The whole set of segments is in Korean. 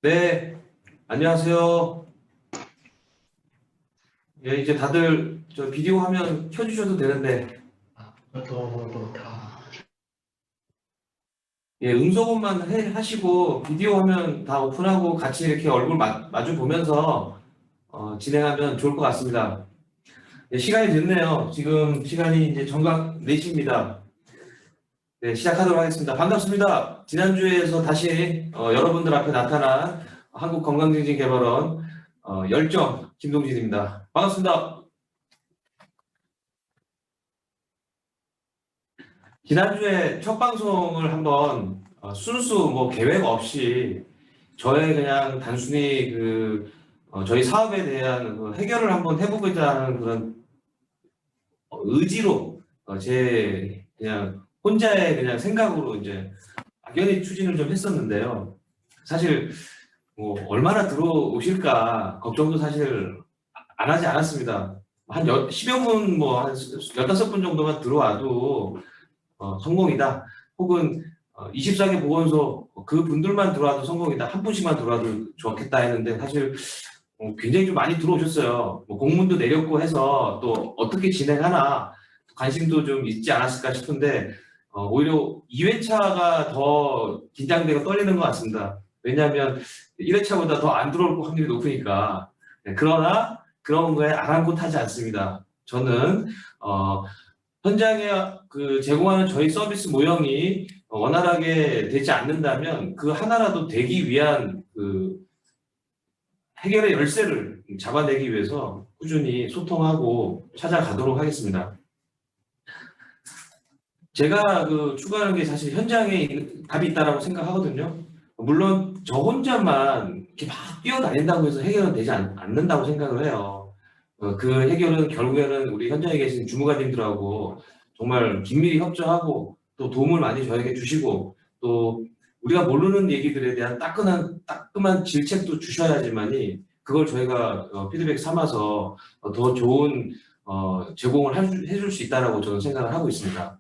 네, 안녕하세요. 예, 이제 다들 저 비디오 화면 켜주셔도 되는데, 예, 음소거만 하시고 비디오 화면 다 오픈하고 같이 이렇게 얼굴 마주 보면서 진행하면 좋을 것 같습니다. 예, 시간이 됐네요. 지금 시간이 이제 정각 4시입니다. 네, 시작하도록 하겠습니다. 반갑습니다. 지난주에서 다시 여러분들 앞에 나타난 한국건강증진개발원 열정 김동진입니다. 반갑습니다. 지난주에 첫 방송을 한번 순수 뭐 계획 없이 저의 그냥 단순히 저희 사업에 대한 그 해결을 한번 해보고자 하는 그런 의지로 제 그냥 혼자의 그냥 생각으로 이제 막연히 추진을 좀 했었는데요. 사실 뭐 얼마나 들어오실까 걱정도 사실 안 하지 않았습니다. 한 10여 분, 뭐 한 15분 정도만 들어와도 성공이다. 혹은 24개 보건소 그 분들만 들어와도 성공이다. 한 분씩만 들어와도 좋겠다 했는데 사실 굉장히 좀 많이 들어오셨어요. 뭐 공문도 내렸고 해서 또 어떻게 진행하나 관심도 좀 있지 않았을까 싶은데 오히려 2회차가 더 긴장되고 떨리는 것 같습니다. 왜냐하면 1회차보다 더 안 들어올 확률이 높으니까. 네, 그러나 그런 거에 아랑곳하지 않습니다. 저는 현장에 제공하는 저희 서비스 모형이 원활하게 되지 않는다면 그 하나라도 되기 위한 해결의 열쇠를 잡아내기 위해서 꾸준히 소통하고 찾아가도록 하겠습니다. 제가 추구하는 게 사실 현장에 답이 있다라고 생각하거든요. 물론 저 혼자만 이렇게 막 뛰어다닌다고 해서 해결은 되지 않는다고 생각을 해요. 그 해결은 결국에는 우리 현장에 계신 주무관님들하고 정말 긴밀히 협조하고 또 도움을 많이 저에게 주시고 또 우리가 모르는 얘기들에 대한 따끔한 질책도 주셔야지만이 그걸 저희가 피드백 삼아서 더 좋은 제공을 해줄 수 있다라고 저는 생각을 하고 있습니다.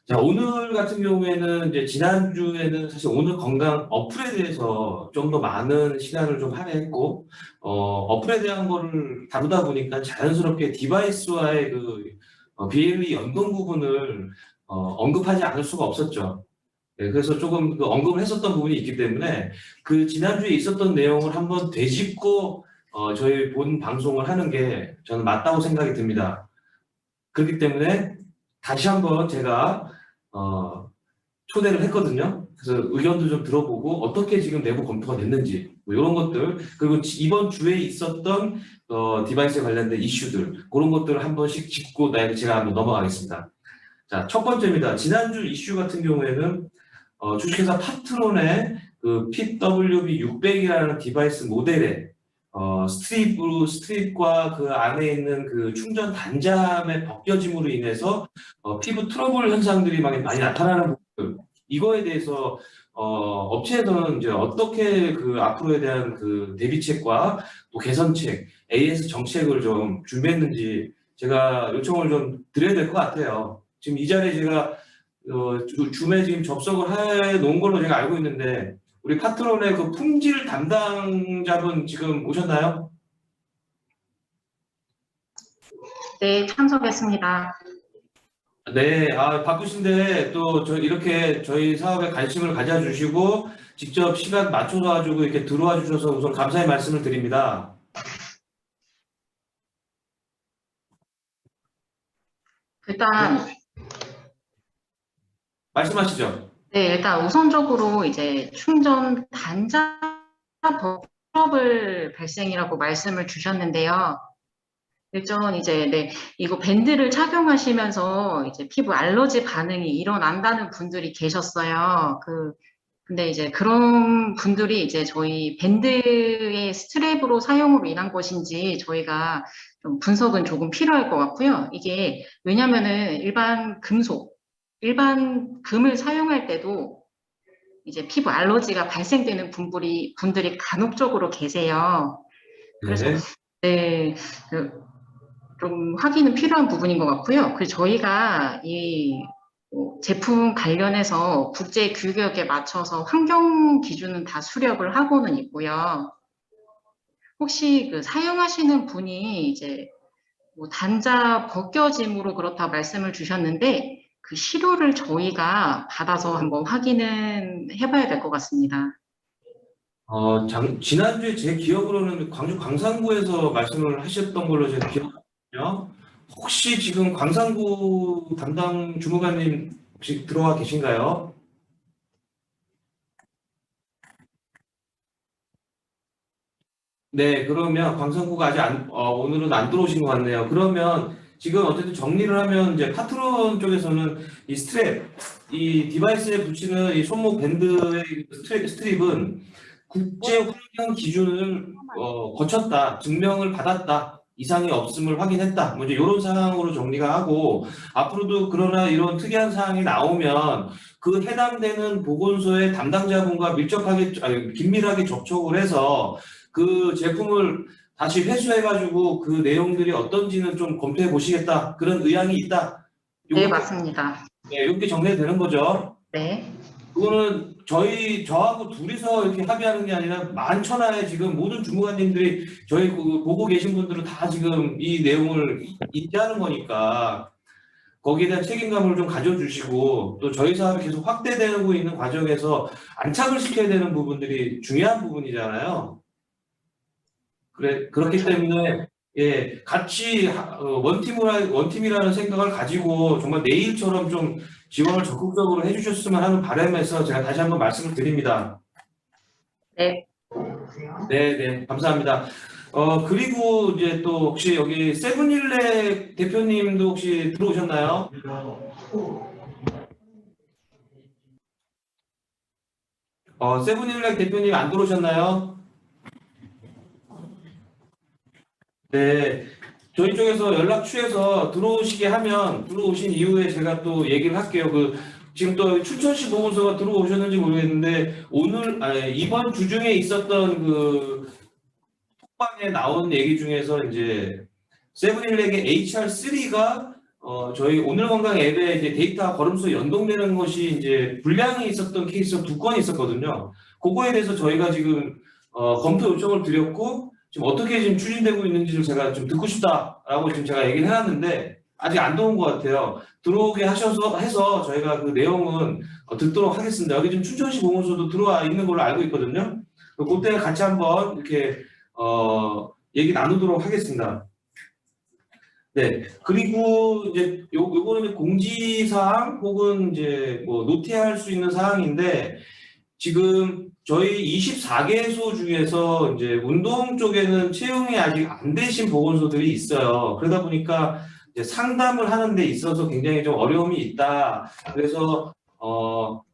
자, 오늘 같은 경우에는 이제 지난주에는 사실 오늘 건강 어플에 대해서 좀 더 많은 시간을 좀 할애했고, 어플에 대한 거를 다루다 보니까 자연스럽게 디바이스와의 BLE 연동 부분을 언급하지 않을 수가 없었죠. 네, 그래서 조금 언급을 했었던 부분이 있기 때문에 그 지난주에 있었던 내용을 한번 되짚고 저희 본 방송을 하는 게 저는 맞다고 생각이 듭니다. 그렇기 때문에 다시 한번 제가 초대를 했거든요. 그래서 의견도 좀 들어보고 어떻게 지금 내부 검토가 됐는지 뭐 이런 것들 그리고 이번 주에 있었던 디바이스에 관련된 이슈들 그런 것들을 한 번씩 짚고 제가 한번 넘어가겠습니다. 자, 첫 번째입니다. 지난주 이슈 같은 경우에는 주식회사 파트론의 그 PWB600이라는 디바이스 모델에 스트립과 그 안에 있는 그 충전 단자함의 벗겨짐으로 인해서 피부 트러블 현상들이 많이 나타나는 부분 이거에 대해서 업체에서는 이제 어떻게 그 앞으로에 대한 그 대비책과 또 개선책, AS 정책을 좀 준비했는지 제가 요청을 좀 드려야 될 것 같아요. 지금 이 자리에 제가 줌에 지금 접속을 해 놓은 걸로 제가 알고 있는데 우리 파트론의 그 품질 담당자분 지금 오셨나요? 네, 참석했습니다. 네, 바쁘신데 또 이렇게 저희 사업에 관심을 가져주시고 직접 시간 맞춰서 가지고 이렇게 들어와 주셔서 우선 감사의 말씀을 드립니다. 일단, 말씀하시죠. 네, 일단 우선적으로 이제 충전 단자 트러블 발생이라고 말씀을 주셨는데요. 일전 이제, 네, 이거 밴드를 착용하시면서 이제 피부 알러지 반응이 일어난다는 분들이 계셨어요. 근데 이제 그런 분들이 이제 저희 밴드의 스트랩으로 사용으로 인한 것인지 저희가 좀 분석은 조금 필요할 것 같고요. 이게 왜냐면은 일반 금을 사용할 때도 이제 피부 알러지가 발생되는 분들이 간혹적으로 계세요. 그래서 네. 네, 좀 확인은 필요한 부분인 것 같고요. 그래서 저희가 이 제품 관련해서 국제 규격에 맞춰서 환경 기준은 다 수립을 하고는 있고요. 혹시 그 사용하시는 분이 이제 단자 벗겨짐으로 그렇다 말씀을 주셨는데 그 시료를 저희가 받아서 한번 확인은 해봐야 될 것 같습니다. 지난주에 제 기억으로는 광주 광산구에서 말씀을 하셨던 걸로 제가 기억하거든요. 혹시 지금 광산구 담당 주무관님 혹시 들어와 계신가요? 네, 그러면 광산구가 아직 오늘은 안 들어오신 것 같네요. 그러면 지금 어쨌든 정리를 하면 이제 파트론 쪽에서는 이 스트랩, 이 디바이스에 붙이는 이 손목 밴드의 스트립은 국제 환경 기준을 거쳤다, 증명을 받았다, 이상이 없음을 확인했다. 뭐 이제 이런 상황으로 정리가 하고 앞으로도 그러나 이런 특이한 사항이 나오면 그 해당되는 보건소의 담당자분과 긴밀하게 접촉을 해서 그 제품을 다시 회수해가지고 그 내용들이 어떤지는 좀 검토해 보시겠다. 그런 의향이 있다. 네, 요거, 맞습니다. 네, 이렇게 정리되는 거죠. 네. 그거는 저하고 둘이서 이렇게 합의하는 게 아니라 만천하에 지금 모든 주무관님들이 저희 보고 계신 분들은 다 지금 이 내용을 인지하는 거니까 거기에 대한 책임감을 좀 가져주시고 또 저희 사업이 계속 확대되고 있는 과정에서 안착을 시켜야 되는 부분들이 중요한 부분이잖아요. 그렇기 때문에 예, 같이 원팀이라는 생각을 가지고 정말 내일처럼 좀 지원을 적극적으로 해주셨으면 하는 바람에서 제가 다시 한번 말씀을 드립니다. 네. 네, 네, 감사합니다. 그리고 이제 또 혹시 여기 세븐일렉 대표님도 혹시 들어오셨나요? 세븐일렉 대표님 안 들어오셨나요? 네, 저희 쪽에서 연락 취해서 들어오시게 하면 들어오신 이후에 제가 또 얘기를 할게요. 지금 또 춘천시 보건소가 들어오셨는지 모르겠는데 이번 주 중에 있었던 그 톡방에 나온 얘기 중에서 이제 세븐일렉의 HR3가 저희 오늘 건강 앱에 이제 데이터 걸음수 연동되는 것이 이제 불량이 있었던 케이스가 2건이 있었거든요. 그거에 대해서 저희가 지금 검토 요청을 드렸고 지금 어떻게 지금 추진되고 있는지를 제가 좀 듣고 싶다라고 지금 제가 얘기를 해놨는데 아직 안 들어온 것 같아요. 들어오게 해서 저희가 그 내용은 듣도록 하겠습니다. 여기 지금 춘천시 보건소도 들어와 있는 걸로 알고 있거든요. 그때 같이 한번 이렇게 얘기 나누도록 하겠습니다. 네. 그리고 이제 요거는 공지사항 혹은 이제 뭐 노티할 수 있는 사항인데 지금 저희 24개소 중에서 이제 운동 쪽에는 채용이 아직 안 되신 보건소들이 있어요. 그러다 보니까 이제 상담을 하는 데 있어서 굉장히 좀 어려움이 있다. 그래서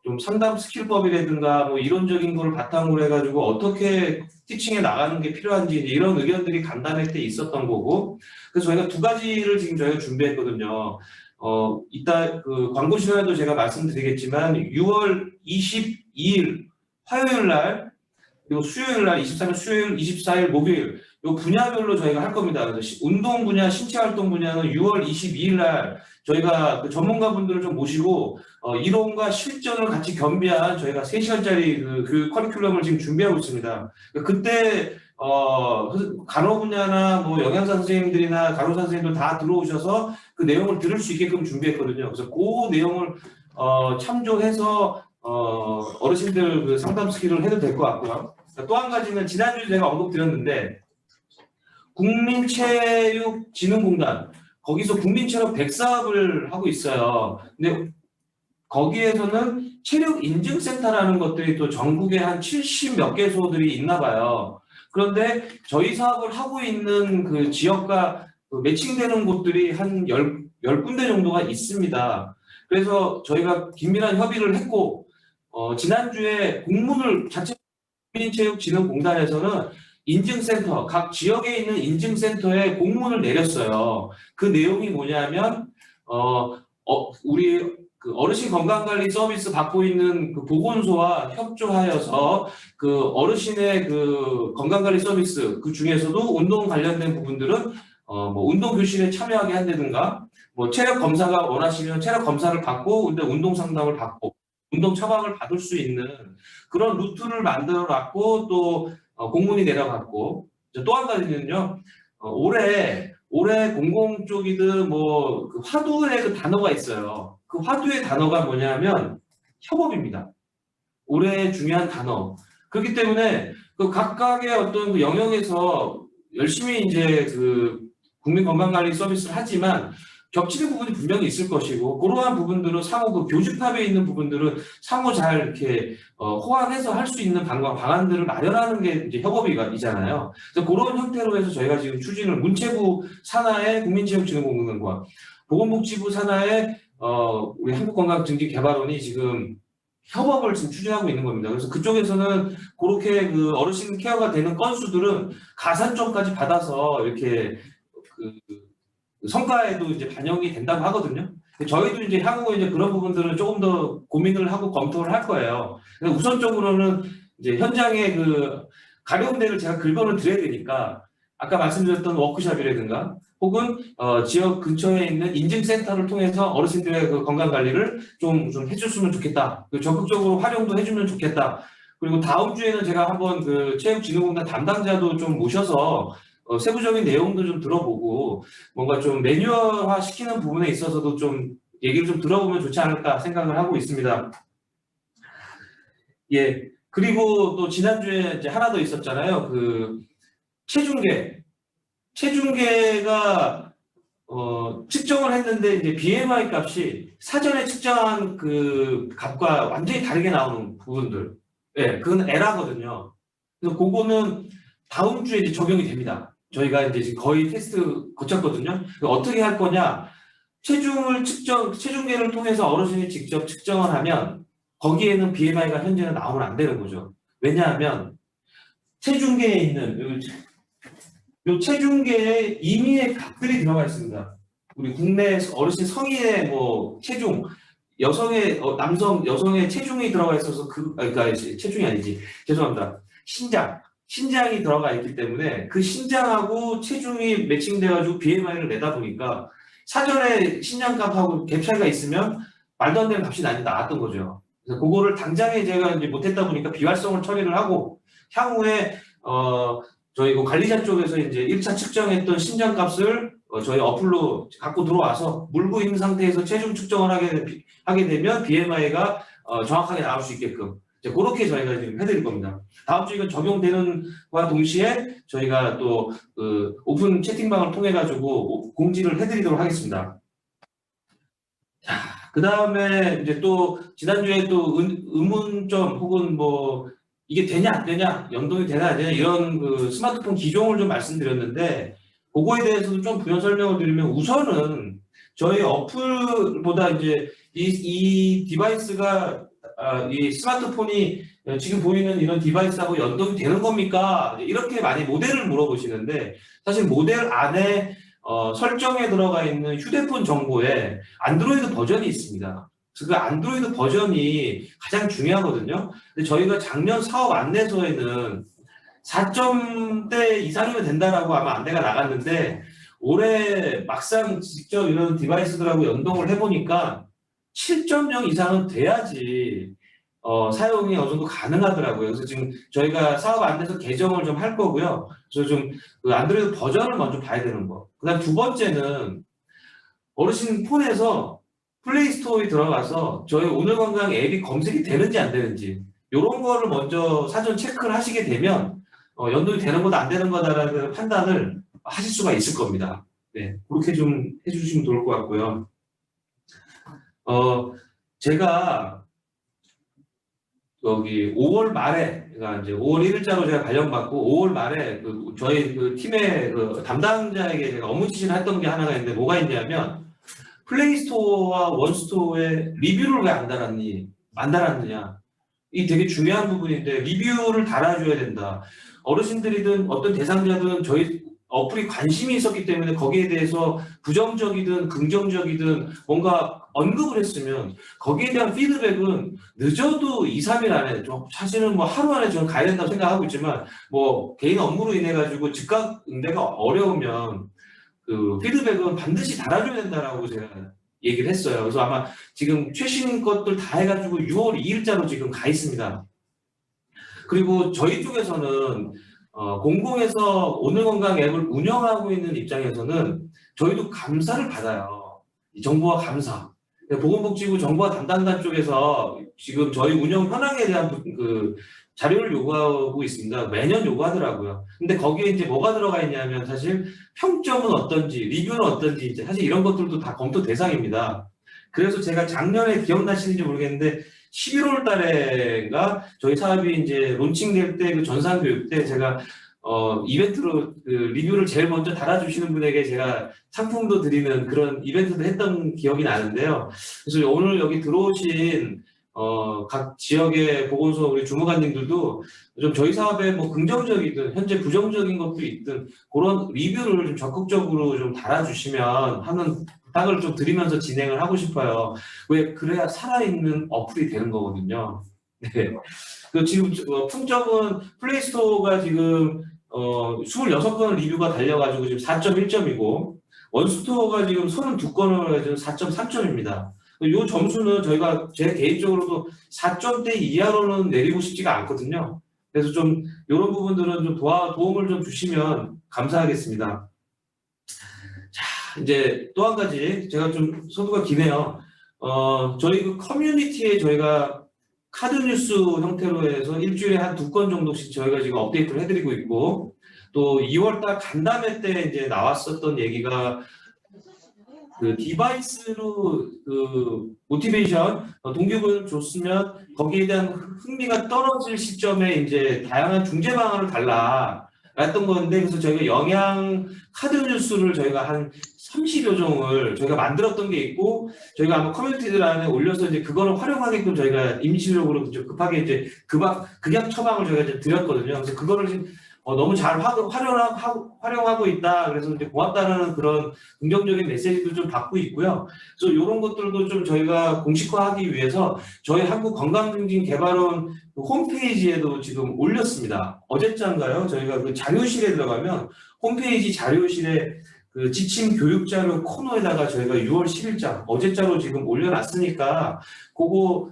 좀 상담 스킬법이라든가 뭐 이론적인 거를 바탕으로 해가지고 어떻게 티칭에 나가는 게 필요한지 이런 의견들이 간담회 때 있었던 거고 그래서 저희가 2가지를 지금 저희가 준비했거든요. 이따 그 광고 시간에도 제가 말씀드리겠지만 6월 22일 화요일 날 그리고 수요일 날 23일 수요일 24일 목요일 요 분야별로 저희가 할 겁니다. 그래서 운동 분야, 신체 활동 분야는 6월 22일 날 저희가 그 전문가분들을 좀 모시고 이론과 실전을 같이 겸비한 저희가 3시간짜리 그 커리큘럼을 지금 준비하고 있습니다. 그때 간호 분야나 뭐 영양사 선생님들이나 간호사 선생님들 다 들어오셔서 그 내용을 들을 수 있게끔 준비했거든요. 그래서 그 내용을 참조해서 어르신들 그 상담 스킬을 해도 될 것 같고요. 또 한 가지는 지난주에 제가 언급드렸는데 국민체육진흥공단 거기서 국민체력 100사업을 하고 있어요. 근데 거기에서는 체력 인증센터라는 것들이 또 전국에 한 70 몇 개소들이 있나 봐요. 그런데 저희 사업을 하고 있는 그 지역과 그 매칭되는 곳들이 한 10군데 정도가 있습니다. 그래서 저희가 긴밀한 협의를 했고 지난주에 공문을 자체 국민체육진흥공단에서는 인증센터, 각 지역에 있는 인증센터에 공문을 내렸어요. 그 내용이 뭐냐면 우리 그 어르신 건강관리 서비스 받고 있는 그 보건소와 협조하여서 그 어르신의 그 건강관리 서비스 그 중에서도 운동 관련된 부분들은 뭐 운동 교실에 참여하게 한다든가 뭐 체력 검사가 원하시면 체력 검사를 받고 근데 운동 상담을 받고 운동 처방을 받을 수 있는 그런 루트를 만들어 놨고 또 공문이 내려갔고 또 한 가지는요. 올해 공공 쪽이든 뭐그 화두의 그 단어가 있어요. 그 화두의 단어가 뭐냐면 협업입니다. 올해 중요한 단어. 그렇기 때문에 그 각각의 어떤 그 영역에서 열심히 이제 그 국민건강관리 서비스를 하지만 겹치는 부분이 분명히 있을 것이고 그러한 부분들은 상호 그 교집합에 있는 부분들은 상호 잘 이렇게 호환해서 할 수 있는 방안들을 마련하는 게 이제 협업이잖아요. 그래서 그런 형태로 해서 저희가 지금 추진을 문체부 산하의 국민체육진흥공단과 보건복지부 산하의 우리 한국건강증진개발원이 지금 협업을 지금 추진하고 있는 겁니다. 그래서 그쪽에서는 그렇게 그 어르신 케어가 되는 건수들은 가산점까지 받아서 이렇게 그 성과에도 이제 반영이 된다고 하거든요. 저희도 이제 향후 이제 그런 부분들은 조금 더 고민을 하고 검토를 할 거예요. 우선적으로는 이제 현장에 그 가려운 데를 제가 긁어는 드려야 되니까 아까 말씀드렸던 워크숍이라든가 혹은 지역 근처에 있는 인증센터를 통해서 어르신들의 그 건강 관리를 좀 해줬으면 좋겠다. 적극적으로 활용도 해주면 좋겠다. 그리고 다음 주에는 제가 한번 그 체육진흥공단 담당자도 좀 모셔서 세부적인 내용도 좀 들어보고 뭔가 좀 매뉴얼화 시키는 부분에 있어서도 좀 얘기를 좀 들어보면 좋지 않을까 생각을 하고 있습니다. 예. 그리고 또 지난주에 이제 하나 더 있었잖아요. 그 체중계가 측정을 했는데 이제 BMI 값이 사전에 측정한 그 값과 완전히 다르게 나오는 부분들. 예, 그건 에러거든요. 그래서 그거는 다음 주에 이제 적용이 됩니다. 저희가 이제 지금 거의 테스트 거쳤거든요. 어떻게 할 거냐? 체중계를 통해서 어르신이 직접 측정을 하면 거기에는 BMI가 현재는 나오면 안 되는 거죠. 왜냐하면 체중계에 있는 요 체중계에 임의의 값들이 들어가 있습니다. 우리 국내 어르신 성인의 뭐 체중, 여성의 여성의 체중이 들어가 있어서 그러니까 체중이 아니지. 죄송합니다. 신장이 들어가 있기 때문에 그 신장하고 체중이 매칭돼가지고 BMI를 내다 보니까 사전에 신장값하고 갭 차이가 있으면 말도 안 되는 값이 나왔던 거죠. 그래서 그거를 당장에 제가 이제 못했다 보니까 비활성을 처리를 하고 향후에 저희 그 관리자 쪽에서 이제 1차 측정했던 신장값을 저희 어플로 갖고 들어와서 물고 있는 상태에서 체중 측정을 하게 되면 BMI가 정확하게 나올 수 있게끔 그렇게 저희가 지금 해드릴 겁니다. 다음 주 이건 적용되는과 동시에 저희가 또 그 오픈 채팅방을 통해 가지고 공지를 해드리도록 하겠습니다. 자, 그 다음에 이제 또 지난주에 또 의문점 혹은 뭐 이게 되냐 안 되냐 연동이 되냐 안 되냐 이런 그 스마트폰 기종을 좀 말씀드렸는데 그거에 대해서도 좀 부연 설명을 드리면 우선은 저희 어플보다 이제 이 디바이스가 이 스마트폰이 지금 보이는 이런 디바이스하고 연동이 되는 겁니까? 이렇게 많이 모델을 물어보시는데 사실 모델 안에 설정에 들어가 있는 휴대폰 정보에 안드로이드 버전이 있습니다. 그 안드로이드 버전이 가장 중요하거든요. 근데 저희가 작년 사업 안내서에는 4점대 이상이면 된다라고 아마 안내가 나갔는데 올해 막상 직접 이런 디바이스들하고 연동을 해보니까 7.0 이상은 돼야지 사용이 어느 정도 가능하더라고요. 그래서 지금 저희가 사업 안내서 개정을 좀 할 거고요. 그래서 좀 그 안드로이드 버전을 먼저 봐야 되는 거. 그다음 두 번째는 어르신 폰에서 플레이스토어에 들어가서 저희 오늘 건강 앱이 검색이 되는지 안 되는지 이런 거를 먼저 사전 체크를 하시게 되면 연동이 되는 거다 안 되는 거다라는 판단을 하실 수가 있을 겁니다. 네, 그렇게 좀 해주시면 좋을 것 같고요. 제가 여기 5월 말에, 그러니까 이제 5월 1일자로 제가 발령받고 5월 말에 저희 그 팀의 그 담당자에게 제가 업무 지시를 했던 게 하나가 있는데 뭐가 있냐면 플레이스토어와 원스토어에 리뷰를 왜 안 달았느냐. 이 되게 중요한 부분인데 리뷰를 달아줘야 된다. 어르신들이든 어떤 대상자든 저희 어플이 관심이 있었기 때문에 거기에 대해서 부정적이든 긍정적이든 뭔가 언급을 했으면 거기에 대한 피드백은 늦어도 2, 3일 안에 사실은 뭐 하루 안에 저는 가야 된다고 생각하고 있지만 뭐 개인 업무로 인해 가지고 즉각 응대가 어려우면 그 피드백은 반드시 달아줘야 된다라고 제가 얘기를 했어요. 그래서 아마 지금 최신 것들 다 해가지고 6월 2일자로 지금 가 있습니다. 그리고 저희 쪽에서는 공공에서 오늘 건강 앱을 운영하고 있는 입장에서는 저희도 감사를 받아요. 이 정보화 감사. 보건복지부 정보화 담당단 쪽에서 지금 저희 운영 현황에 대한 그 자료를 요구하고 있습니다. 매년 요구하더라고요. 근데 거기에 이제 뭐가 들어가 있냐면 사실 평점은 어떤지, 리뷰는 어떤지 이제 사실 이런 것들도 다 검토 대상입니다. 그래서 제가 작년에 기억나시는지 모르겠는데 11월 달에가 저희 사업이 이제 론칭될 때 그 전산교육 때 제가 이벤트로 그 리뷰를 제일 먼저 달아주시는 분에게 제가 상품도 드리는 그런 이벤트도 했던 기억이 나는데요. 그래서 오늘 여기 들어오신 각 지역의 보건소 우리 주무관님들도 좀 저희 사업에 뭐 긍정적이든 현재 부정적인 것도 있든 그런 리뷰를 좀 적극적으로 좀 달아주시면 하는 부탁을 좀 드리면서 진행을 하고 싶어요. 왜 그래야 살아있는 어플이 되는 거거든요. 네. 그 지금 풍점은 플레이스토어가 지금 26건 리뷰가 달려가지고 지금 4.1점이고 원스토어가 지금 32건을 해서 4.3점입니다. 이 점수는 저희가 제 개인적으로도 4점대 이하로는 내리고 싶지가 않거든요. 그래서 좀 이런 부분들은 좀 도움을 좀 주시면 감사하겠습니다. 자, 이제 또 한 가지 제가 좀 소두가 기네요. 저희 그 커뮤니티에 저희가 카드 뉴스 형태로 해서 일주일에 한 2건 정도씩 저희가 지금 업데이트를 해드리고 있고 또 2월달 간담회 때 이제 나왔었던 얘기가 그 디바이스로 그 모티베이션 동기부여를 줬으면 거기에 대한 흥미가 떨어질 시점에 이제 다양한 중재 방안을 달라 했던 건데 그래서 저희가 영양 카드 뉴스를 저희가 한 30여 종을 저희가 만들었던 게 있고 저희가 아마 커뮤니티들 안에 올려서 이제 그거를 활용하게끔 저희가 임시적으로 좀 급하게 이제 극약 처방을 저희가 이제 드렸거든요. 그래서 그거를 지금 너무 잘 활용하고 있다. 그래서 이제 고맙다는 그런 긍정적인 메시지도 좀 받고 있고요. 그래서 이런 것들도 좀 저희가 공식화하기 위해서 저희 한국건강증진개발원 홈페이지에도 지금 올렸습니다. 어제자인가요? 저희가 그 자료실에 들어가면 홈페이지 자료실에 그 지침 교육 자료 코너에다가 저희가 6월 10일자 어제자로 지금 올려놨으니까 그거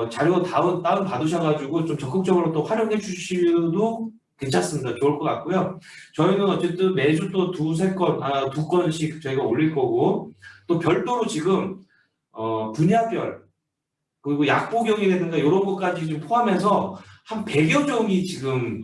자료 다운 받으셔가지고 좀 적극적으로 또 활용해 주셔도 괜찮습니다. 좋을 것 같고요. 저희는 어쨌든 매주 또 2건씩 저희가 올릴 거고 또 별도로 지금 분야별 그리고 약복용이라든가 이런 것까지 좀 포함해서 한 100여 종이 지금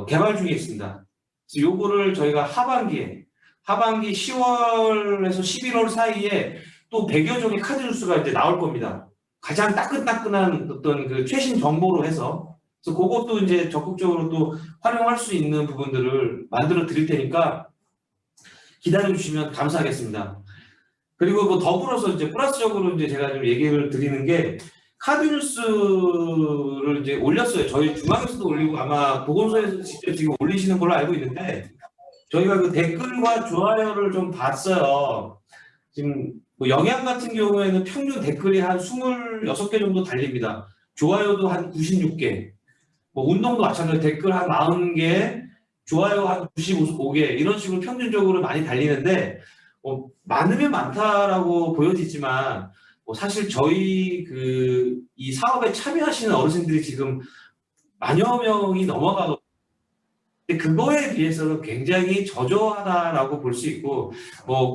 개발 중에 있습니다. 그래서 요거를 저희가 하반기 10월에서 11월 사이에 또 100여 종의 카드 뉴스가 이제 나올 겁니다. 가장 따끈따끈한 어떤 그 최신 정보로 해서 그래서 그것도 이제 적극적으로 또 활용할 수 있는 부분들을 만들어 드릴 테니까 기다려 주시면 감사하겠습니다. 그리고 뭐 더불어서 이제 플러스적으로 이제 제가 좀 얘기를 드리는 게 카드 뉴스를 이제 올렸어요. 저희 중앙에서도 올리고 아마 보건소에서 직접 지금 올리시는 걸로 알고 있는데 저희가 그 댓글과 좋아요를 좀 봤어요. 지금 뭐 영양 같은 경우에는 평균 댓글이 한 26개 정도 달립니다. 좋아요도 한 96개. 뭐 운동도 마찬가지로 댓글 한 40개, 좋아요 한 95개 이런 식으로 평균적으로 많이 달리는데 많으면 많다라고 보여지지만 사실 저희 이 사업에 참여하시는 어르신들이 지금 만여 명이 넘어가고 그거에 비해서는 굉장히 저조하다라고 볼 수 있고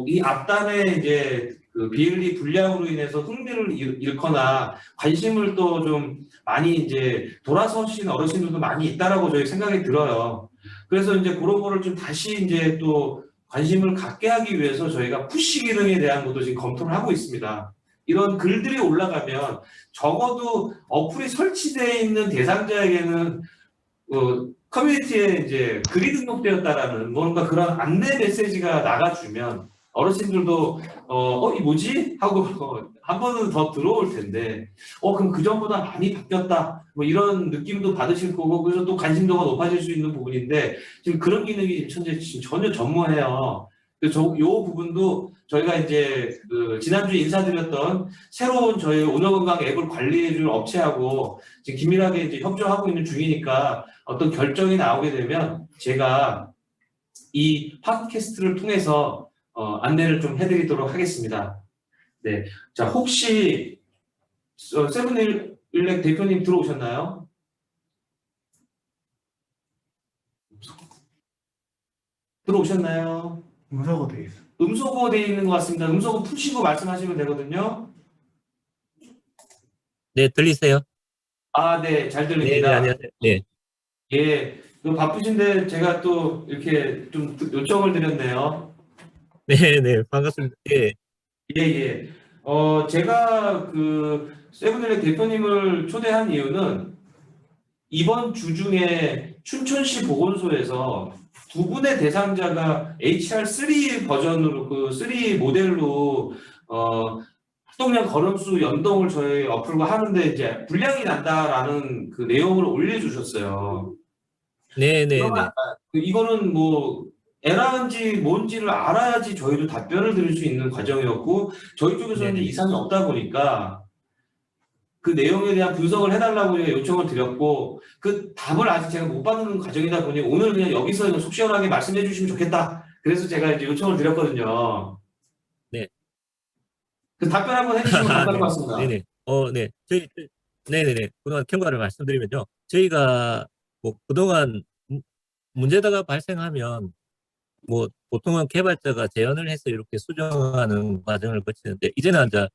이 앞단에 이제 그 비엘리 불량으로 인해서 흥미를 잃거나 관심을 또 좀 많이 이제 돌아서신 어르신들도 많이 있다라고 저희 생각이 들어요. 그래서 이제 그런 거를 좀 다시 이제 또 관심을 갖게 하기 위해서 저희가 푸시 기능에 대한 것도 지금 검토를 하고 있습니다. 이런 글들이 올라가면 적어도 어플이 설치되어 있는 대상자에게는 커뮤니티에 이제 글이 등록되었다라는 뭔가 그런 안내 메시지가 나가주면 어르신들도 이 뭐지? 하고 한 번은 더 들어올 텐데 그럼 그전보다 많이 바뀌었다 뭐 이런 느낌도 받으실 거고 그래서 또 관심도가 높아질 수 있는 부분인데 지금 그런 기능이 현재 전혀 전무해요. 그래서 요 부분도 저희가 이제 지난주에 인사드렸던 새로운 저희 오늘건강 앱을 관리해줄 업체하고 지금 긴밀하게 이제 협조하고 있는 중이니까 어떤 결정이 나오게 되면 제가 이 팟캐스트를 통해서 안내를 좀 해드리도록 하겠습니다. 네. 자, 혹시 세븐일렉 대표님 들어오셨나요? 들어오셨나요? 문서가 돼 있어. 음소거 돼 있는 것 같습니다. 음소거 푸시고 말씀하시면 되거든요. 네, 들리세요? 아, 네, 잘 네, 네, 들립니다. 안녕하세요. 네, 예, 바쁘신데 제가 또 이렇게 좀 요청을 드렸네요. 네, 네, 반갑습니다. 예, 예, 예. 제가 그 세븐일렉 대표님을 초대한 이유는 이번 주 중에 춘천시 보건소에서 두 분의 대상자가 HR3 버전으로 그 3 모델로 활동량 걸음수 연동을 저희 어플과 하는데 이제 불량이 난다라는 그 내용을 올려주셨어요. 네, 네, 네, 이거는 뭐 에러인지 뭔지를 알아야지 저희도 답변을 드릴 수 있는 과정이었고 저희 쪽에서는 이제 네네. 이상이 없다 보니까 그 내용에 대한 분석을 해달라고 요청을 드렸고 그 답을 아직 제가 못 받는 과정이다 보니 오늘 그냥 여기서 그냥 속 시원하게 말씀해 주시면 좋겠다. 그래서 제가 이제 요청을 드렸거든요. 네. 그 답변 한번 해주시면 아, 감사할 네, 것 같습니다. 네, 네. 네네네. 그동안 경과를 말씀드리면요. 저희가 뭐 그동안 문제가 발생하면 뭐 보통은 개발자가 제안을 해서 이렇게 수정하는 과정을 거치는데 이제는 이제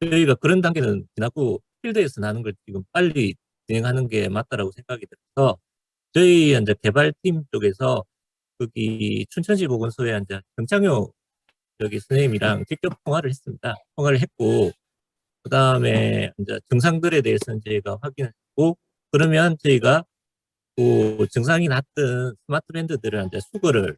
저희가 그런 단계는 지났고 필드에서 나는 걸 지금 빨리 진행하는 게 맞다라고 생각이 들어서 저희 이제 개발팀 쪽에서 거기 춘천시 보건소에 이제 정창효 여기 선생님이랑 직접 통화를 했습니다. 통화를 했고 그 다음에 이제 증상들에 대해서는 저희가 확인했고 그러면 저희가 그 증상이 났던 스마트 밴드들을 이제 수거를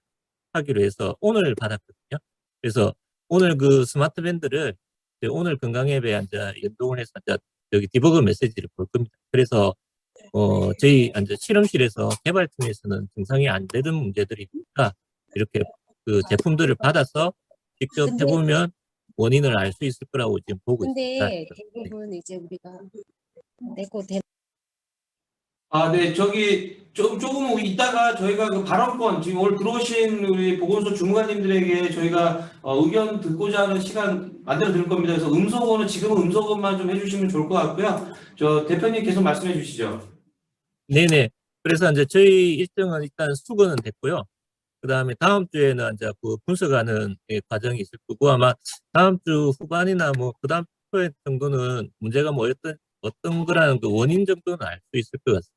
하기로 해서 오늘 받았거든요. 그래서 오늘 그 스마트 밴드를 이제 오늘 건강앱에 이제 연동을 해서 이제 여기 디버그 메시지를 볼 겁니다. 그래서 저희 이제 실험실에서 개발팀에서는 증상이 안 되던 문제들이니까 이렇게 그 제품들을 받아서 직접 근데 해보면 원인을 알 수 있을 거라고 지금 보고 있습니다. 근데 대부분 이제 우리가 내고 대 아, 네, 저기 조금 이따가 저희가 그 발언권 지금 오늘 들어오신 우리 보건소 주무관님들에게 저희가 의견 듣고자 하는 시간 만들어 드릴 겁니다. 그래서 음소거는 지금은 음소거만 좀 해주시면 좋을 것 같고요. 저 대표님 계속 말씀해 주시죠. 네네. 그래서 이제 저희 일정은 일단 수거는 됐고요. 그 다음에 다음 주에는 이제 그 분석하는 과정이 있을 거고 아마 다음 주 후반이나 뭐 그 다음 주 정도는 문제가 뭐 어떤 거라는 그 원인 정도는 알 수 있을 것 같습니다.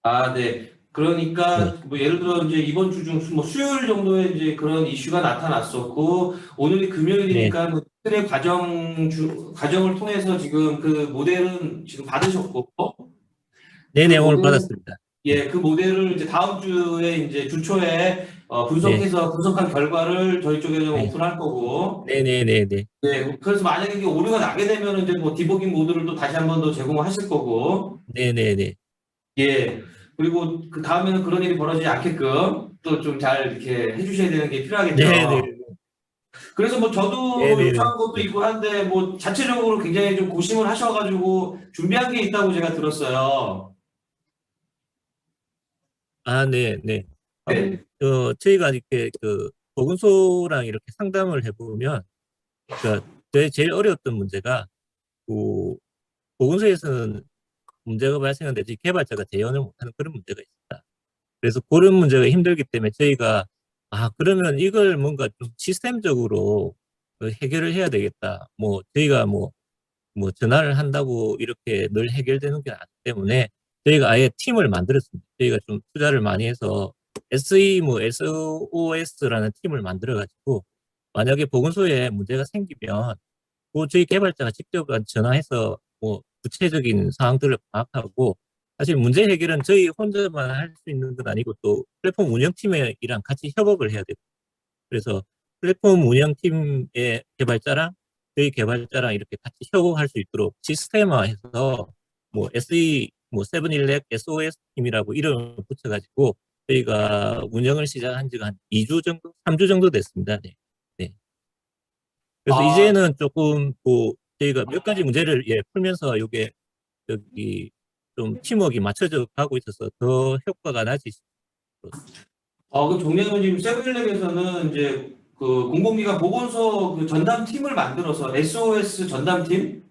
아, 네. 그러니까 네. 뭐 예를 들어 이제 이번 주 중 뭐 수요일 정도에 이제 그런 이슈가 나타났었고 오늘이 네. 금요일이니까 뭐 틀의 과정을 통해서 지금 그 모델은 지금 받으셨고 그 네네, 오늘 모델 받았습니다. 예, 그 모델을 이제 다음 주에 이제 주초에 네. 분석한 결과를 저희 쪽에 좀 네. 오픈할 거고, 네네네네. 네, 그래서 만약에 이게 오류가 나게 되면 이제 뭐 디버깅 모드를 또 다시 한 번 더 제공하실 거고, 네네네. 예, 그리고 그 다음에는 그런 일이 벌어지지 않게끔 또 좀 잘 이렇게 해주셔야 되는 게 네네. 필요하겠죠. 그래서 뭐 저도 네네네. 요청한 것도 있고 한데 뭐 자체적으로 굉장히 좀 고심을 하셔가지고 준비한 게 있다고 제가 들었어요. 아, 네, 네. 네. 저희가 이렇게 그 보건소랑 이렇게 상담을 해보면, 그러니까 제일 어려웠던 문제가 그 보건소에서는 문제가 발생하는데 저희 개발자가 재현을 못하는 그런 문제가 있습니다. 그래서 그런 문제가 힘들기 때문에 저희가 그러면 이걸 뭔가 좀 시스템적으로 해결을 해야 되겠다. 뭐 저희가 뭐 전화를 한다고 이렇게 늘 해결되는 게 아니기 때문에 저희가 아예 팀을 만들었습니다. 저희가 좀 투자를 많이 해서 SE 뭐 SOS라는 팀을 만들어 가지고 만약에 보건소에 문제가 생기면 그 저희 개발자가 직접 전화해서 뭐 구체적인 사항들을 파악하고 사실 문제 해결은 저희 혼자만 할 수 있는 건 아니고 또 플랫폼 운영팀이랑 같이 협업을 해야 돼요. 그래서 플랫폼 운영팀의 개발자랑 저희 개발자랑 이렇게 같이 협업할 수 있도록 시스템화해서 뭐 SE 뭐 세븐일렉 SOS 팀이라고 이름을 붙여가지고 저희가 운영을 시작한 지가 한 2주 정도, 3주 정도 됐습니다. 네. 네. 그래서 아, 이제는 조금 저희가 몇 가지 문제를 풀면서 이게 저기 좀 팀워크가 맞춰져 가고 있어서 더 효과가 나지. 그럼 정리하면 지금 세븐일렉에서는 이제 그 공공기관 보건소 그 전담팀을 만들어서 SOS 전담팀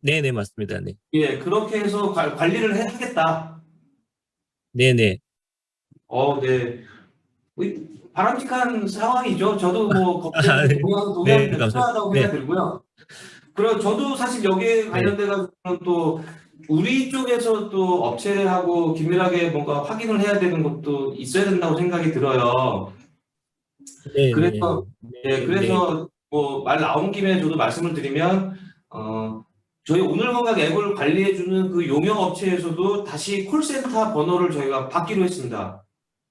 네네, 맞습니다. 네. 예 그렇게 해서 관리를 하겠다. 네네. 네. 바람직한 상황이죠. 저도 뭐 거기에 네. 동의하는 데 감사합니다. 필요하다고 네. 생각이 들고요. 그리고 저도 사실 여기에 네. 관련돼 가지고는 또 우리 쪽에서 또 업체하고 긴밀하게 뭔가 확인을 해야 되는 것도 있어야 된다고 생각이 들어요. 네네. 그래서 예, 네. 그래서 뭐 말 나온 김에 저도 말씀을 드리면 저희 오늘 건강 앱을 관리해주는 그 용역 업체에서도 다시 콜센터 번호를 저희가 받기로 했습니다.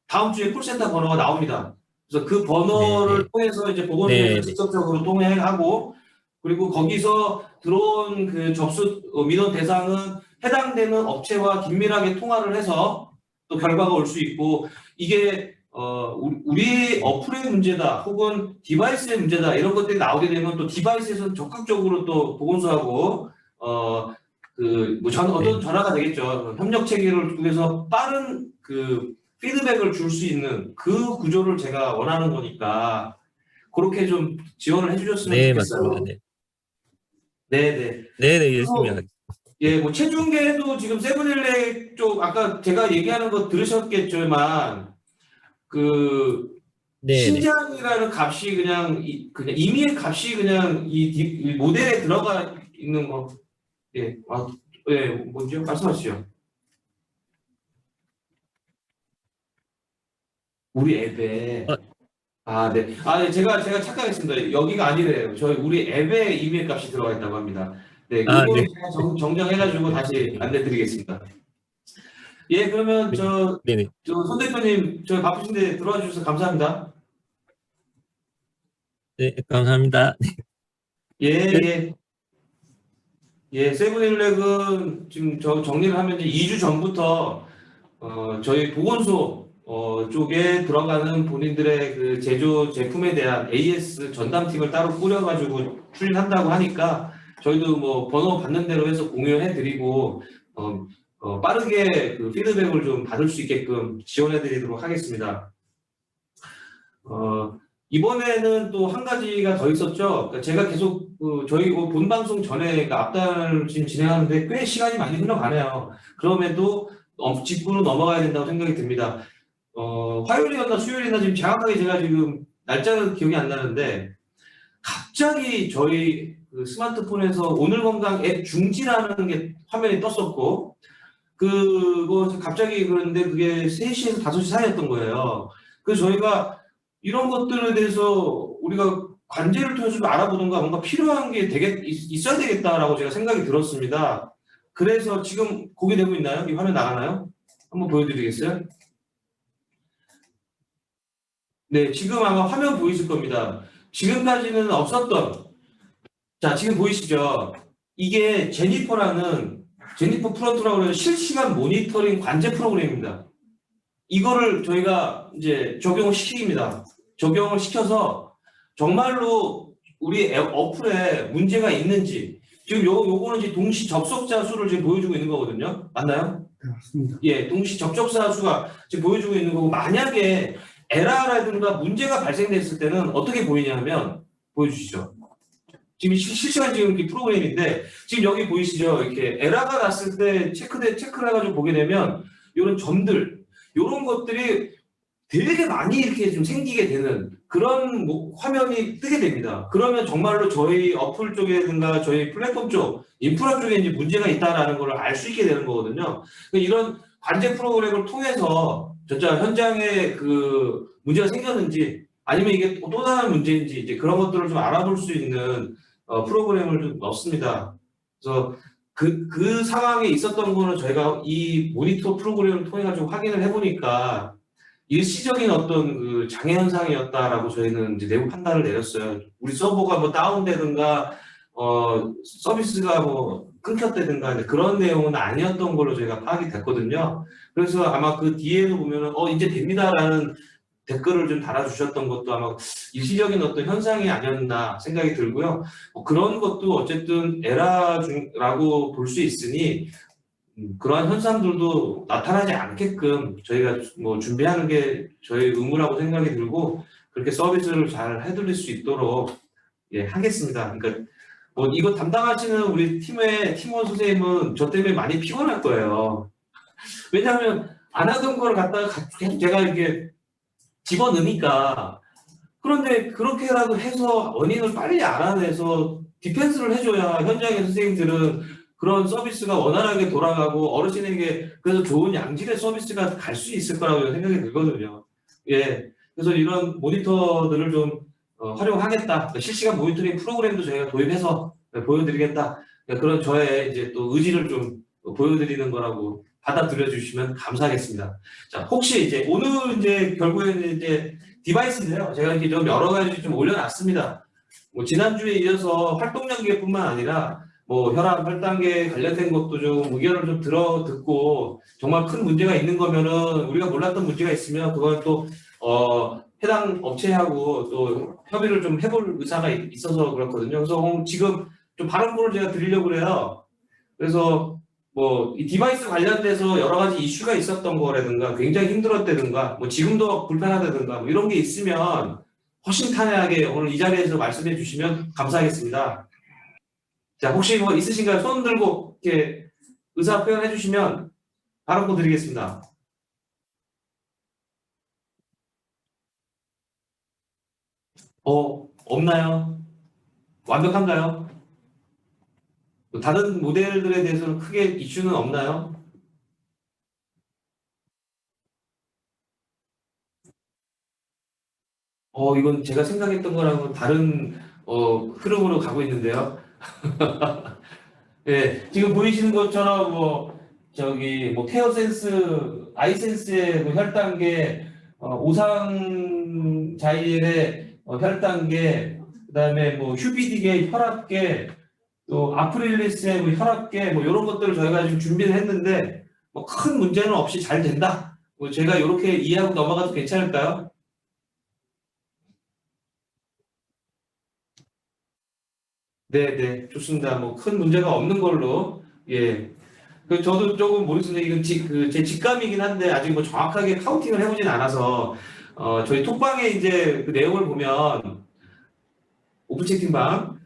다음 주에 콜센터 번호가 나옵니다. 그래서 그 번호를 네. 통해서 이제 보건소에서 네. 직접적으로 통행하고 그리고 거기서 들어온 그 접수 민원 대상은 해당되는 업체와 긴밀하게 통화를 해서 또 결과가 올 수 있고 이게 우리 어플의 문제다 혹은 디바이스의 문제다 이런 것들이 나오게 되면 또 디바이스에서는 적극적으로 또 보건소하고 어떤 전화가 되겠죠. 협력 체계를 통해서 빠른 그 피드백을 줄 수 있는 그 구조를 제가 원하는 거니까 그렇게 좀 지원을 해주셨으면 네, 좋겠어요. 맞습니다. 네. 네네. 네네, 열심히 하겠습니다. 예, 뭐 체중계도 지금 세븐일레 쪽 아까 제가 얘기하는 거 들으셨겠지만 그 네네. 신장이라는 값이 그냥 임의의 값이 그냥 이 모델에 들어가 있는 거. 예, 예, 뭔지요? 말씀하시죠. 우리 앱에 네. 네, 제가 착각했습니다. 여기가 아니래요. 저희 우리 앱에 이메일 값이 들어가 있다고 합니다. 네, 네. 이거는 제가 정정해가지고 다시 안내드리겠습니다. 예, 그러면 네네. 손 대표님, 저 바쁘신데 들어와 주셔서 감사합니다. 네, 감사합니다. 예. 세븐일렉은 지금 정리를 하면 이제 2주 전부터 저희 보건소 쪽에 들어가는 본인들의 그 제조 제품에 대한 AS 전담팀을 따로 꾸려가지고 추진한다고 하니까 저희도 뭐 번호 받는 대로 해서 공유해드리고 빠르게 그 피드백을 좀 받을 수 있게끔 지원해드리도록 하겠습니다. 이번에는 또 한 가지가 더 있었죠. 그러니까 제가 계속 저희 본 방송 전에 그러니까 앞달 지금 진행하는데 꽤 시간이 많이 흘러가네요. 그럼에도 직구로 넘어가야 된다고 생각이 듭니다. 화요일이었나 수요일이나 지금 정확하게 제가 지금 날짜는 기억이 안 나는데 갑자기 저희 그 스마트폰에서 오늘 건강 앱 중지라는 게 화면이 떴었고 그거 갑자기 그런데 그게 3시에서 5시 사이였던 거예요. 그래서 저희가 이런 것들에 대해서 우리가 관제를 통해서 좀 알아보든가 뭔가 필요한 게 있어야 되겠다라고 제가 생각이 들었습니다. 그래서 지금 공개되고 있나요? 이 화면 나가나요? 한번 보여드리겠어요? 네, 지금 아마 화면 보이실 겁니다. 지금까지는 없었던, 자, 지금 보이시죠? 이게 제니퍼 프론트라고 해서 실시간 모니터링 관제 프로그램입니다. 이거를 저희가 이제 적용을 시킵니다. 적용을 시켜서 정말로 우리 어플에 문제가 있는지 지금 요거는 이제 동시 접속자 수를 지금 보여주고 있는 거거든요. 맞나요? 네, 맞습니다. 예, 동시 접속자 수가 지금 보여주고 있는 거고 만약에 에러라든가 문제가 발생됐을 때는 어떻게 보이냐면 보여주시죠. 지금 실시간 지금 이 프로그램인데 지금 여기 보이시죠? 이렇게 에러가 났을 때 체크를 해가지고 보게 되면 이런 점들 이런 것들이 되게 많이 이렇게 좀 생기게 되는 그런 화면이 뜨게 됩니다. 그러면 정말로 저희 어플 쪽이든가 저희 플랫폼 쪽, 인프라 쪽에 이제 문제가 있다라는 걸 알 수 있게 되는 거거든요. 이런 관제 프로그램을 통해서 진짜 현장에 그 문제가 생겼는지 아니면 이게 또 다른 문제인지 이제 그런 것들을 좀 알아볼 수 있는 프로그램을 좀 넣습니다. 그래서 그 상황에 있었던 거는 저희가 이 모니터 프로그램을 통해 가지고 확인을 해보니까 일시적인 어떤 그 장애 현상이었다라고 저희는 이제 내부 판단을 내렸어요. 우리 서버가 뭐 다운되든가 서비스가 뭐 끊겼다든가 그런 내용은 아니었던 걸로 저희가 파악이 됐거든요. 그래서 아마 그 뒤에도 보면은 이제 됩니다라는 댓글을 좀 달아주셨던 것도 아마 일시적인 어떤 현상이 아니었나 생각이 들고요. 그런 것도 어쨌든 에러라고 볼 수 있으니 그러한 현상들도 나타나지 않게끔 저희가 뭐 준비하는 게 저희 의무라고 생각이 들고 그렇게 서비스를 잘 해드릴 수 있도록 예, 하겠습니다. 그러니까 뭐 이거 담당하시는 우리 팀의 팀원 선생님은 저 때문에 많이 피곤할 거예요. 왜냐하면 안 하던 걸 갖다가 계속 제가 이렇게 집어넣으니까. 그런데 그렇게라도 해서 원인을 빨리 알아내서 디펜스를 해줘야 현장의 선생님들은 그런 서비스가 원활하게 돌아가고 어르신에게 그래서 좋은 양질의 서비스가 갈 수 있을 거라고 생각이 들거든요. 예, 그래서 이런 모니터들을 좀 활용하겠다. 실시간 모니터링 프로그램도 저희가 도입해서 보여드리겠다. 그런 저의 이제 또 의지를 좀 보여드리는 거라고 받아들여 주시면 감사하겠습니다. 자, 혹시 이제 오늘 이제 결국에는 이제 디바이스인데요. 제가 이렇게 좀 여러 가지 좀 올려놨습니다. 뭐 지난주에 이어서 활동 연계뿐만 아니라 뭐 혈압 혈당계 관련된 것도 좀 의견을 좀 듣고 정말 큰 문제가 있는 거면은 우리가 몰랐던 문제가 있으면 그걸 또 해당 업체하고 또 협의를 좀 해볼 의사가 있어서 그렇거든요. 그래서 지금 좀 발언권을 제가 드리려고 그래요. 그래서 뭐 이 디바이스 관련돼서 여러 가지 이슈가 있었던 거라든가 굉장히 힘들었다든가 뭐 지금도 불편하다든가 뭐 이런 게 있으면 허심탄회하게 오늘 이 자리에서 말씀해 주시면 감사하겠습니다. 자, 혹시 뭐 있으신가요? 손 들고 이렇게 의사 표현해 주시면 발언권 드리겠습니다. 없나요? 완벽한가요? 다른 모델들에 대해서는 크게 이슈는 없나요? 이건 제가 생각했던 거랑은 다른 흐름으로 가고 있는데요. 예, 지금 보이시는 것처럼 뭐 저기 뭐 케어센스, 아이센스의 뭐 혈당계, 오상 자이엘의 혈당계, 그다음에 뭐 휴비디계 혈압계, 또 아프릴리스의 뭐 혈압계 뭐 이런 것들을 저희가 지금 준비를 했는데 뭐 큰 문제는 없이 잘 된다. 뭐 제가 이렇게 이해하고 넘어가도 괜찮을까요? 네, 좋습니다. 뭐 큰 문제가 없는 걸로. 예. 저도 조금 모르겠는데 이건 제 직감이긴 한데 아직 뭐 정확하게 카운팅을 해보진 않아서 저희 톡방에 이제 그 내용을 보면 오픈 채팅방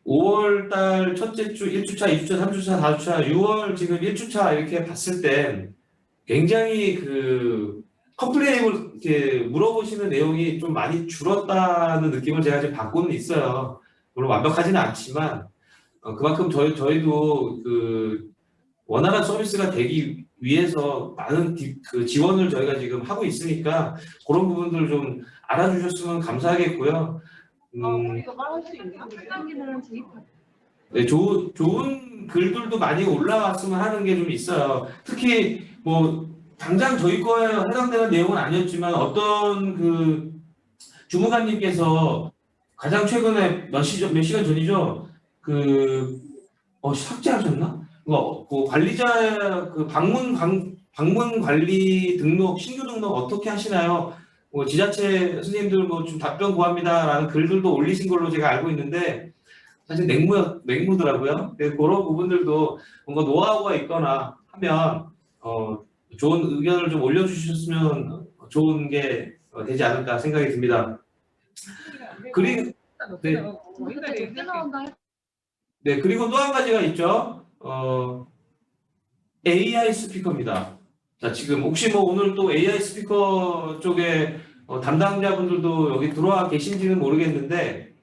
5월달 첫째 주 1주차, 2주차, 3주차, 4주차, 6월 지금 1주차 이렇게 봤을 때 굉장히 그 컴플레인을 이렇게 물어보시는 내용이 좀 많이 줄었다는 느낌을 제가 지금 받고는 있어요. 물론 완벽하지는 않지만 그만큼 저희도 그 원활한 서비스가 되기 위해서 많은 그 지원을 저희가 지금 하고 있으니까 그런 부분들 좀 알아주셨으면 감사하겠고요. 이거 말할 수 있나? 혈당기는 재입할. 네, 좋은 글들도 많이 올라왔으면 하는 게 좀 있어요. 특히 뭐 당장 저희 거에 해당되는 내용은 아니었지만 어떤 그 주무관님께서 가장 최근에 몇 시간 전이죠. 삭제하셨나? 그 관리자 그 방문 관리 등록 신규 등록 어떻게 하시나요? 뭐 지자체 선생님들 뭐 좀 답변 구합니다라는 글들도 올리신 걸로 제가 알고 있는데 사실 맹무더라고요. 그런 부분들도 뭔가 노하우가 있거나 하면 좋은 의견을 좀 올려주셨으면 좋은 게 되지 않을까 생각이 듭니다. 그리고 네, 그리고 또 한 가지가 있죠. AI 스피커입니다. 자, 지금 혹시 뭐 오늘 또 AI 스피커 쪽에 담당자분들도 여기 들어와 계신지는 모르겠는데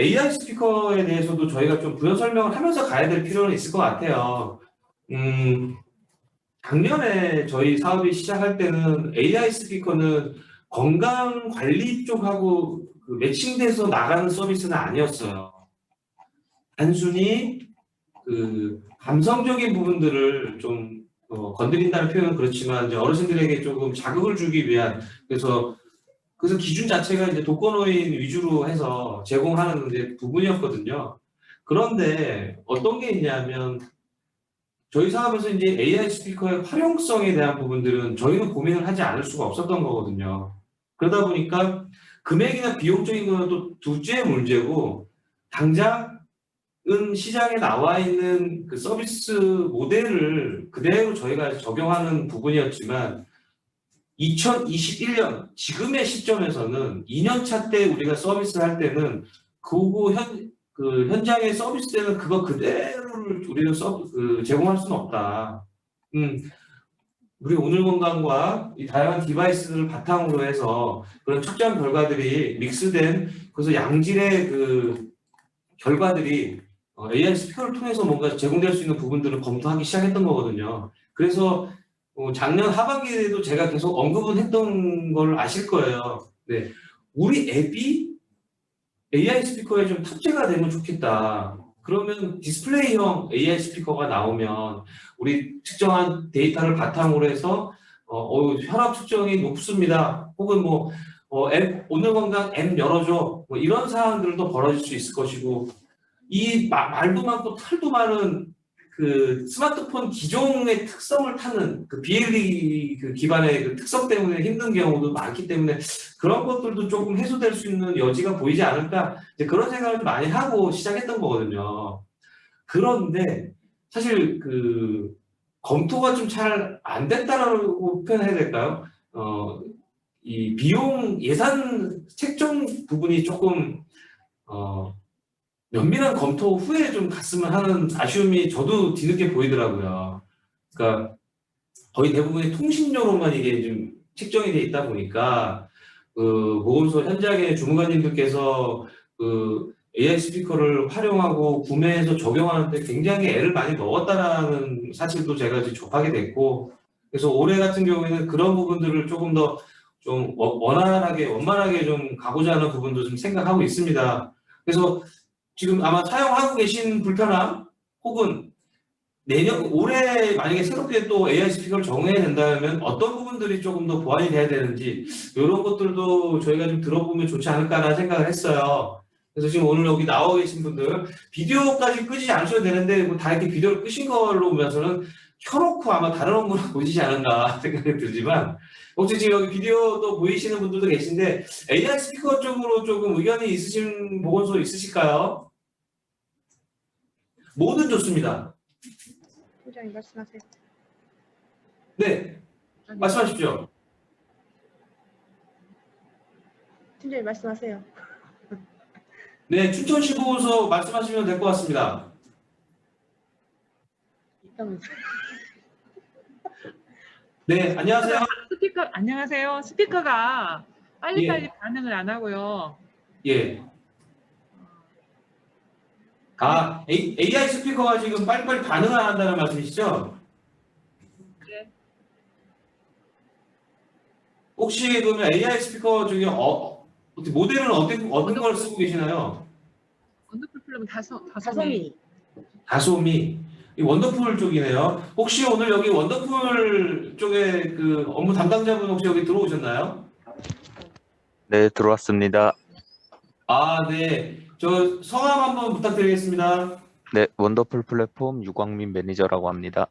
AI 스피커에 대해서도 저희가 좀 부연 설명을 하면서 가야 될 필요는 있을 것 같아요. 작년에 저희 사업이 시작할 때는 AI 스피커는 건강 관리 쪽하고 그 매칭돼서 나가는 서비스는 아니었어요. 단순히 그 감성적인 부분들을 좀 건드린다는 표현은 그렇지만 이제 어르신들에게 조금 자극을 주기 위한 그래서 기준 자체가 이제 독거노인 위주로 해서 제공하는 이제 부분이었거든요. 그런데 어떤 게 있냐면 저희 사업에서 이제 AI 스피커의 활용성에 대한 부분들은 저희는 고민을 하지 않을 수가 없었던 거거든요. 그러다 보니까 금액이나 비용적인 거는 또 둘째의 문제고 당장은 시장에 나와 있는 그 서비스 모델을 그대로 저희가 적용하는 부분이었지만 2021년 지금의 시점에서는 2년차 때 우리가 서비스를 할 때는 그 현장에 서비스되는 그거 그대로를 우리는 제공할 수는 없다. 우리 오늘 건강과 이 다양한 디바이스들을 바탕으로 해서 그런 측정 결과들이 믹스된 그래서 양질의 그 결과들이 AI 스피커를 통해서 뭔가 제공될 수 있는 부분들을 검토하기 시작했던 거거든요. 그래서 작년 하반기에도 제가 계속 언급은 했던 걸 아실 거예요. 네, 우리 앱이 AI 스피커에 좀 탑재가 되면 좋겠다. 그러면 디스플레이형 AI 스피커가 나오면 우리 측정한 데이터를 바탕으로 해서 혈압 측정이 높습니다. 혹은 앱 오늘 건강 앱 열어줘. 뭐 이런 사항들도 벌어질 수 있을 것이고 이 말도 많고 털도 많은 그 스마트폰 기종의 특성을 타는 그 BLE 그 기반의 그 특성 때문에 힘든 경우도 많기 때문에 그런 것들도 조금 해소될 수 있는 여지가 보이지 않을까 이제 그런 생각을 좀 많이 하고 시작했던 거거든요. 그런데 사실 그 검토가 좀 잘 안 됐다라고 표현해야 될까요? 이 비용 예산 책정 부분이 조금 면밀한 검토 후에 좀 갔으면 하는 아쉬움이 저도 뒤늦게 보이더라고요. 그러니까 거의 대부분의 통신료로만 이게 좀 책정이 돼 있다 보니까 그 보건소 현장의 주무관님들께서 그 AI 스피커를 활용하고 구매해서 적용하는데 굉장히 애를 많이 먹었다라는 사실도 제가 이제 접하게 됐고 그래서 올해 같은 경우에는 그런 부분들을 조금 더 좀 원만하게 좀 가고자 하는 부분도 좀 생각하고 있습니다. 그래서 지금 아마 사용하고 계신 불편함 혹은 올해 만약에 새롭게 또 AI 스피커를 정해야 된다면 어떤 부분들이 조금 더 보완이 돼야 되는지 이런 것들도 저희가 좀 들어보면 좋지 않을까라는 생각을 했어요. 그래서 지금 오늘 여기 나와 계신 분들 비디오까지 끄지 않으셔도 되는데 다 이렇게 비디오를 끄신 걸로 보면서는 켜놓고 아마 다른 업무를 보시지 않은가 생각이 들지만 혹시 지금 여기 비디오도 보이시는 분들도 계신데 AI 스피커 쪽으로 조금 의견이 있으신 보건소 있으실까요? 뭐든 좋습니다. 팀장님 말씀하세요. 네, 말씀하십시오. 팀장님 말씀하세요. 네, 춘천시 보건소 말씀하시면 될 것 같습니다. 있다면서. 네, 안녕하세요. 안녕하세요. 스피커가 빨리빨리 예. 반응을 안 하고요. 예. AI 스피커가 지금 빨리빨리 반응을 안 한다는 말씀이시죠? 네. 혹시 그러면 AI 스피커 중에 모델은 어떤 걸 쓰고 계시나요? 원더풀 플러면 다소미. 다솜이. 다소미. 이 원더풀 쪽이네요. 혹시 오늘 여기 원더풀 쪽에 그 업무 담당자분 혹시 여기 들어오셨나요? 네, 들어왔습니다. 네. 저 성함 한번 부탁드리겠습니다. 네, 원더풀 플랫폼 유광민 매니저라고 합니다.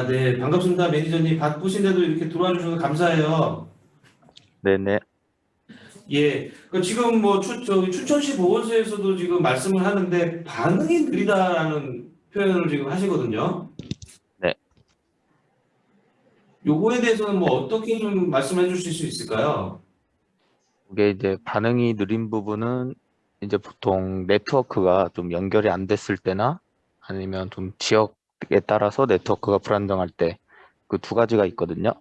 네. 반갑습니다. 매니저님. 바쁘신데도 이렇게 들어와 주셔서 감사해요. 네네. 예. 지금 저기 춘천시 보건소에서도 지금 말씀을 하는데 반응이 느리다라는 표현을 지금 하시거든요. 네. 요거에 대해서는 어떻게 좀 말씀해 주실 수 있을까요? 이게 이제 반응이 느린 부분은 이제 보통 네트워크가 좀 연결이 안 됐을 때나 아니면 좀 지역에 따라서 네트워크가 불안정할 때 그 두 가지가 있거든요.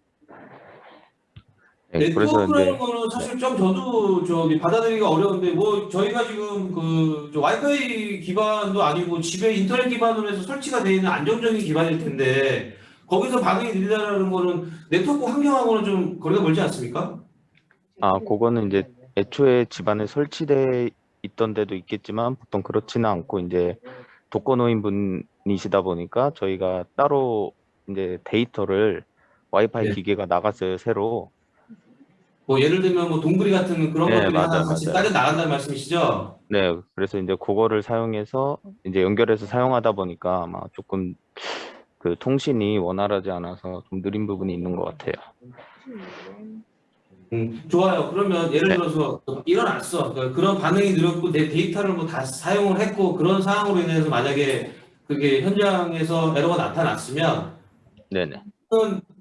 네, 그래서 네트워크라는 이제 거는 사실 좀 저도 받아들이기가 어려운데 저희가 지금 와이파이 기반도 아니고 집에 인터넷 기반으로 해서 설치가 되어 있는 안정적인 기반일 텐데 거기서 반응이 느리다라는 거는 네트워크 환경하고는 좀 거리가 멀지 않습니까? 그거는 이제 애초에 집안에 설치돼 있던 데도 있겠지만 보통 그렇지는 않고 이제 독거노인 분이시다 보니까 저희가 따로 이제 데이터를 와이파이 네. 기계가 나갔어요, 새로. 예를 들면 동그리 같은 그런 네, 것들이 하나 맞아요, 같이 맞아요. 따져 나간다는 말씀이시죠? 네, 그래서 이제 그거를 사용해서 이제 연결해서 사용하다 보니까 아마 조금 그 통신이 원활하지 않아서 좀 느린 부분이 있는 것 같아요. 좋아요. 그러면 예를 네. 들어서 일어났어. 그런 반응이 느렸고 내 데이터를 다 사용을 했고 그런 상황으로 인해서 만약에 그게 현장에서 에러가 나타났으면 네네.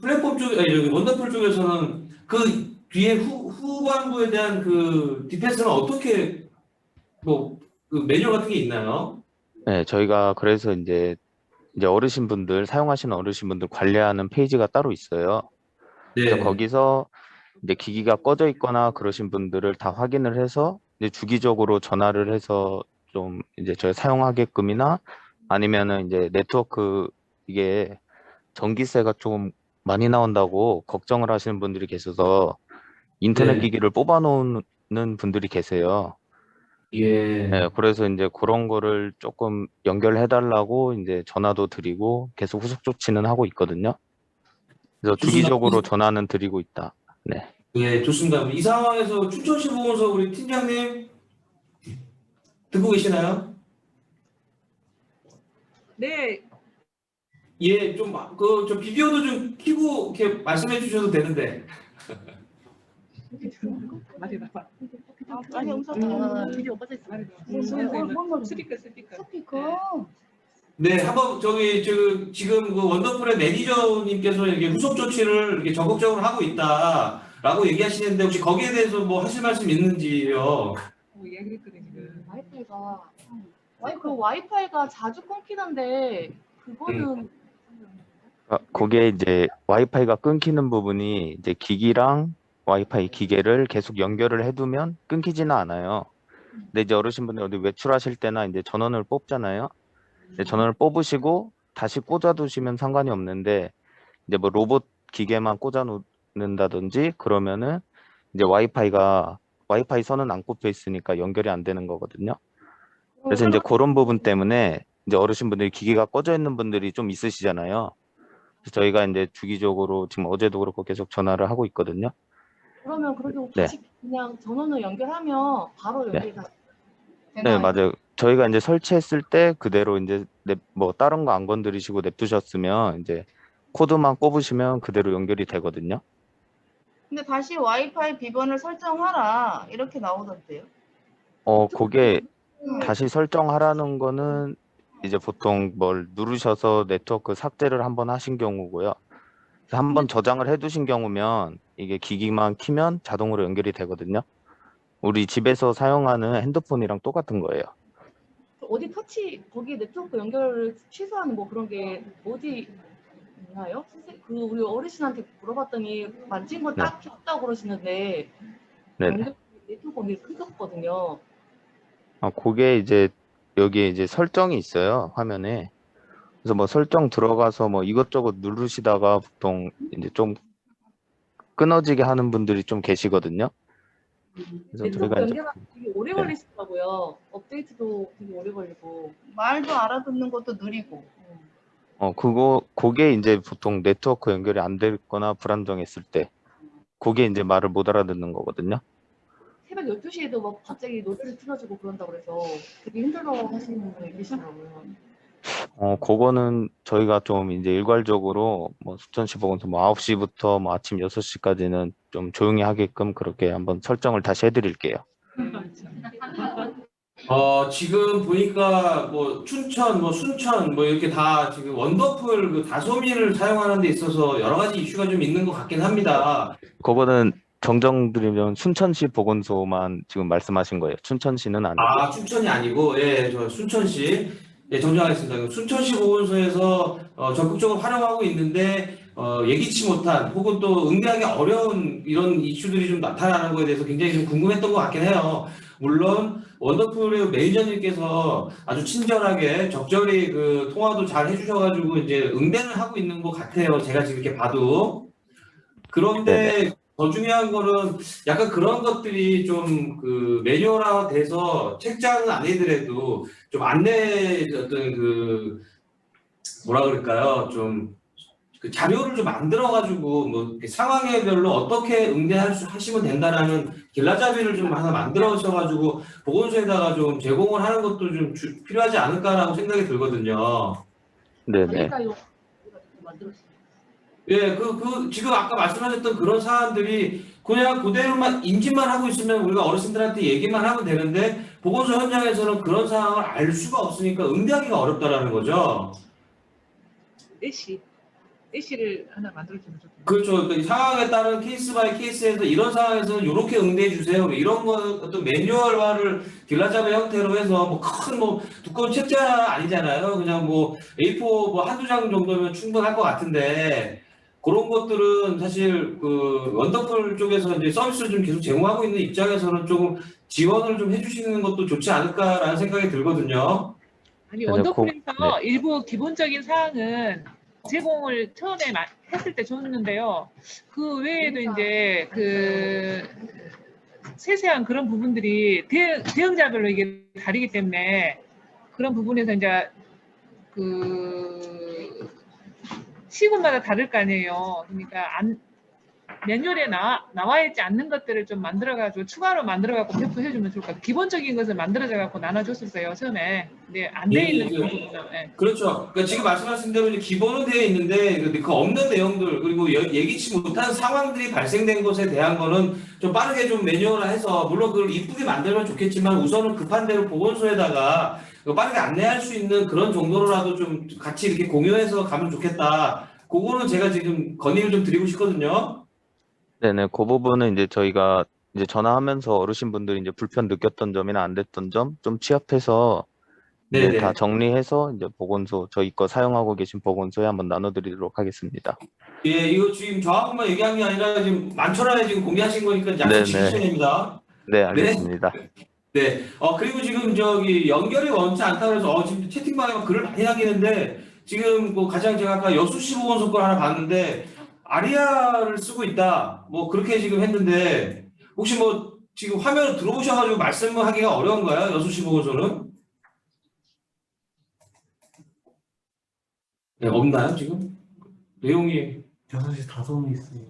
플랫폼 쪽, 아니, 여기 원더풀 쪽에서는 그 뒤에 후반부에 대한 그 디펜스는 어떻게 뭐 그 매뉴얼 같은 게 있나요? 네, 저희가 그래서 이제 어르신분들 사용하시는 어르신분들 관리하는 페이지가 따로 있어요. 그래서 네. 거기서 이제 기기가 꺼져 있거나 그러신 분들을 다 확인을 해서 이제 주기적으로 전화를 해서 좀 이제 저희 사용하게끔이나 아니면은 이제 네트워크 이게 전기세가 좀 많이 나온다고 걱정을 하시는 분들이 계셔서 인터넷 네. 기기를 뽑아 놓는 분들이 계세요. 예. 네, 그래서 이제 그런 거를 조금 연결해 달라고 이제 전화도 드리고 계속 후속 조치는 하고 있거든요. 그래서 좋습니다. 주기적으로 전화는 드리고 있다. 네. 예, 좋습니다. 이 상황에서 춘천시 보건소 우리 팀장님 듣고 계시나요? 네, 예, 저 비디오도 좀 켜고 이렇게 말씀해 주셔도 되는데. 말해봐. 아니 영상 비디오 꺼져 있어. 말해봐. 스피커. 스피커. 네, 한번 지금 그 원더풀의 매니저님께서 이렇게 후속 조치를 이렇게 적극적으로 하고 있다라고 얘기하시는데 혹시 거기에 대해서 뭐 하실 말씀 있는지요? 얘기했거든 지금. 와이파이가 자주 끊기는데 그거는 그게 이제 와이파이가 끊기는 부분이 이제 기기랑 와이파이 기계를 계속 연결을 해두면 끊기지는 않아요. 근데 이제 어르신분들 어디 외출하실 때나 이제 전원을 뽑잖아요. 이제 전원을 뽑으시고 다시 꽂아두시면 상관이 없는데 이제 뭐 로봇 기계만 꽂아 놓는다든지 그러면은 이제 와이파이 선은 안 꼽혀 있으니까 연결이 안 되는 거거든요. 그래서 이제 그런 부분 때문에 이제 어르신분들이 기기가 꺼져 있는 분들이 좀 있으시잖아요. 그래서 저희가 이제 주기적으로 지금 어제도 그렇고 계속 전화를 하고 있거든요. 그러면 그래도 네. 다시 그냥 전원을 연결하면 바로 연결이 다 네, 되나요? 맞아요. 저희가 이제 설치했을 때 그대로 이제 뭐 다른 거 안 건드리시고 냅두셨으면 이제 코드만 꼽으시면 그대로 연결이 되거든요. 근데 다시 와이파이 비번을 설정하라 이렇게 나오던데요. 그게 다시 설정하라는 거는 이제 보통 뭘 누르셔서 네트워크 삭제를 한번 하신 경우고요. 그래서 한번 저장을 해두신 경우면 이게 기기만 키면 자동으로 연결이 되거든요. 우리 집에서 사용하는 핸드폰이랑 똑같은 거예요. 어디 거기 네트워크 연결을 취소하는 뭐 그런 게 어디 있나요? 우리 어르신한테 물어봤더니 만진 거 딱 켰다고 그러시는데 네네. 네트워크 연결이 끊겼거든요. 그게 이제 여기에 이제 설정이 있어요, 화면에. 그래서 뭐 설정 들어가서 뭐 이것저것 누르시다가 보통 이제 좀 끊어지게 하는 분들이 좀 계시거든요. 그래서 네트워크 저희가 이제 연결하기 되게 오래 네. 걸리시더라고요. 업데이트도 되게 오래 걸리고 말도 알아듣는 것도 느리고. 그게 이제 보통 네트워크 연결이 안 되거나 불안정했을 때, 그게 이제 말을 못 알아듣는 거거든요. 새벽 12시에도 막 갑자기 노래를 틀어주고 그런다고 그래서 되게 힘들어 하시는 분이 계시더라고요. 그거는 저희가 좀 이제 일괄적으로 뭐 수천시 보건소 뭐 9시부터 뭐 아침 6시까지는 좀 조용히 하게끔 그렇게 한번 설정을 다시 해드릴게요. 지금 보니까 뭐 춘천, 뭐 순천, 뭐 이렇게 다 지금 원더풀 그 다소민을 사용하는 데 있어서 여러 가지 이슈가 좀 있는 것 같긴 합니다. 그거는 정정드리면 순천시 보건소만 지금 말씀하신 거예요. 춘천시는 아니고요. 춘천이 아니고, 예, 저 순천시, 예, 정정하겠습니다. 순천시 보건소에서 적극적으로 활용하고 있는데, 예기치 못한 혹은 또 응대하기 어려운 이런 이슈들이 좀 나타나는 거에 대해서 굉장히 좀 궁금했던 것 같긴 해요. 물론, 원더풀의 매니저님께서 아주 친절하게 적절히 그 통화도 잘 해주셔가지고 이제 응대를 하고 있는 것 같아요. 제가 지금 이렇게 봐도. 그런데 더 중요한 거는 약간 그런 것들이 좀 그 매뉴얼화 돼서 책자는 아니더라도 좀 안내 어떤 그 뭐라 그럴까요? 좀 그 자료를 좀 만들어가지고 뭐 이렇게 상황별로 어떻게 응대하시면 된다라는 길라잡이를 좀 하나 만들어셔가지고 보건소에다가 좀 제공을 하는 것도 좀 필요하지 않을까라고 생각이 들거든요. 네네. 그러니까요. 만들었어요. 예, 지금 아까 말씀하셨던 그런 사안들이 그냥 그대로만 인지만 하고 있으면 우리가 어르신들한테 얘기만 하면 되는데 보건소 현장에서는 그런 상황을 알 수가 없으니까 응대하기가 어렵다라는 거죠. 4시. 애쉬를 하나 만들어주면 좋겠네요. 그렇죠. 그 상황에 따른 케이스 바이 케이스에서 이런 상황에서는 이렇게 응대해 주세요. 이런 거 어떤 매뉴얼화를 딜라잡의 형태로 해서 뭐 큰 뭐 두꺼운 책자 아니잖아요. 그냥 뭐 A4 뭐 한두 장 정도면 충분할 것 같은데 그런 것들은 사실 그 원더풀 쪽에서 이제 서비스를 좀 계속 제공하고 있는 입장에서는 조금 지원을 좀 해주시는 것도 좋지 않을까라는 생각이 들거든요. 아니 네, 원더풀에서 일부 기본적인 사항은 제공을 처음에 했을 때 줬는데요. 그 외에도 이제 그 세세한 그런 부분들이 대응자별로 이게 다르기 때문에 그런 부분에서 이제 그 시군마다 다를 거 아니에요. 그러니까 매뉴얼에 나와 있지 않는 것들을 좀 만들어가지고 추가로 만들어갖고 배포해주면 좋을 것 같아요. 기본적인 것을 만들어져갖고 나눠줬었어요 처음에. 근데 안 돼 있는 부분은. 예. 그렇죠. 그러니까 지금 말씀하신 대로 이제 기본은 되어 있는데 그 없는 내용들 그리고 예기치 못한 상황들이 발생된 것에 대한 거는 좀 빠르게 좀 매뉴얼화해서 물론 그걸 이쁘게 만들면 좋겠지만 우선은 급한 대로 보건소에다가 빠르게 안내할 수 있는 그런 정도로라도 좀 같이 이렇게 공유해서 가면 좋겠다. 그거는 제가 지금 건의를 좀 드리고 싶거든요. 네네, 그 부분은 이제 저희가 이제 전화하면서 어르신분들이 이제 불편 느꼈던 점이나 안 됐던 점 좀 취합해서 이제 네네. 다 정리해서 이제 보건소 저희 거 사용하고 계신 보건소에 한번 나눠드리도록 하겠습니다. 예, 이거 지금 저하고만 얘기한 게 아니라 지금 만천하에 지금 공개하신 거니까 약속 네네. 지키셔야 됩니다. 네, 알겠습니다. 네. 그리고 지금 저기 연결이 원치 않다고 해서 지금 채팅방에 막 글을 많이 남기는데 지금 뭐 가장 제가 아까 여수시 보건소 걸 하나 봤는데 아리아를 쓰고 있다. 뭐 그렇게 지금 했는데 혹시 뭐 지금 화면 들어오셔가지고 말씀하기가 어려운가요? 여수시 보건소는? 네, 없나요 지금? 내용이 6시 다솜이 있어요.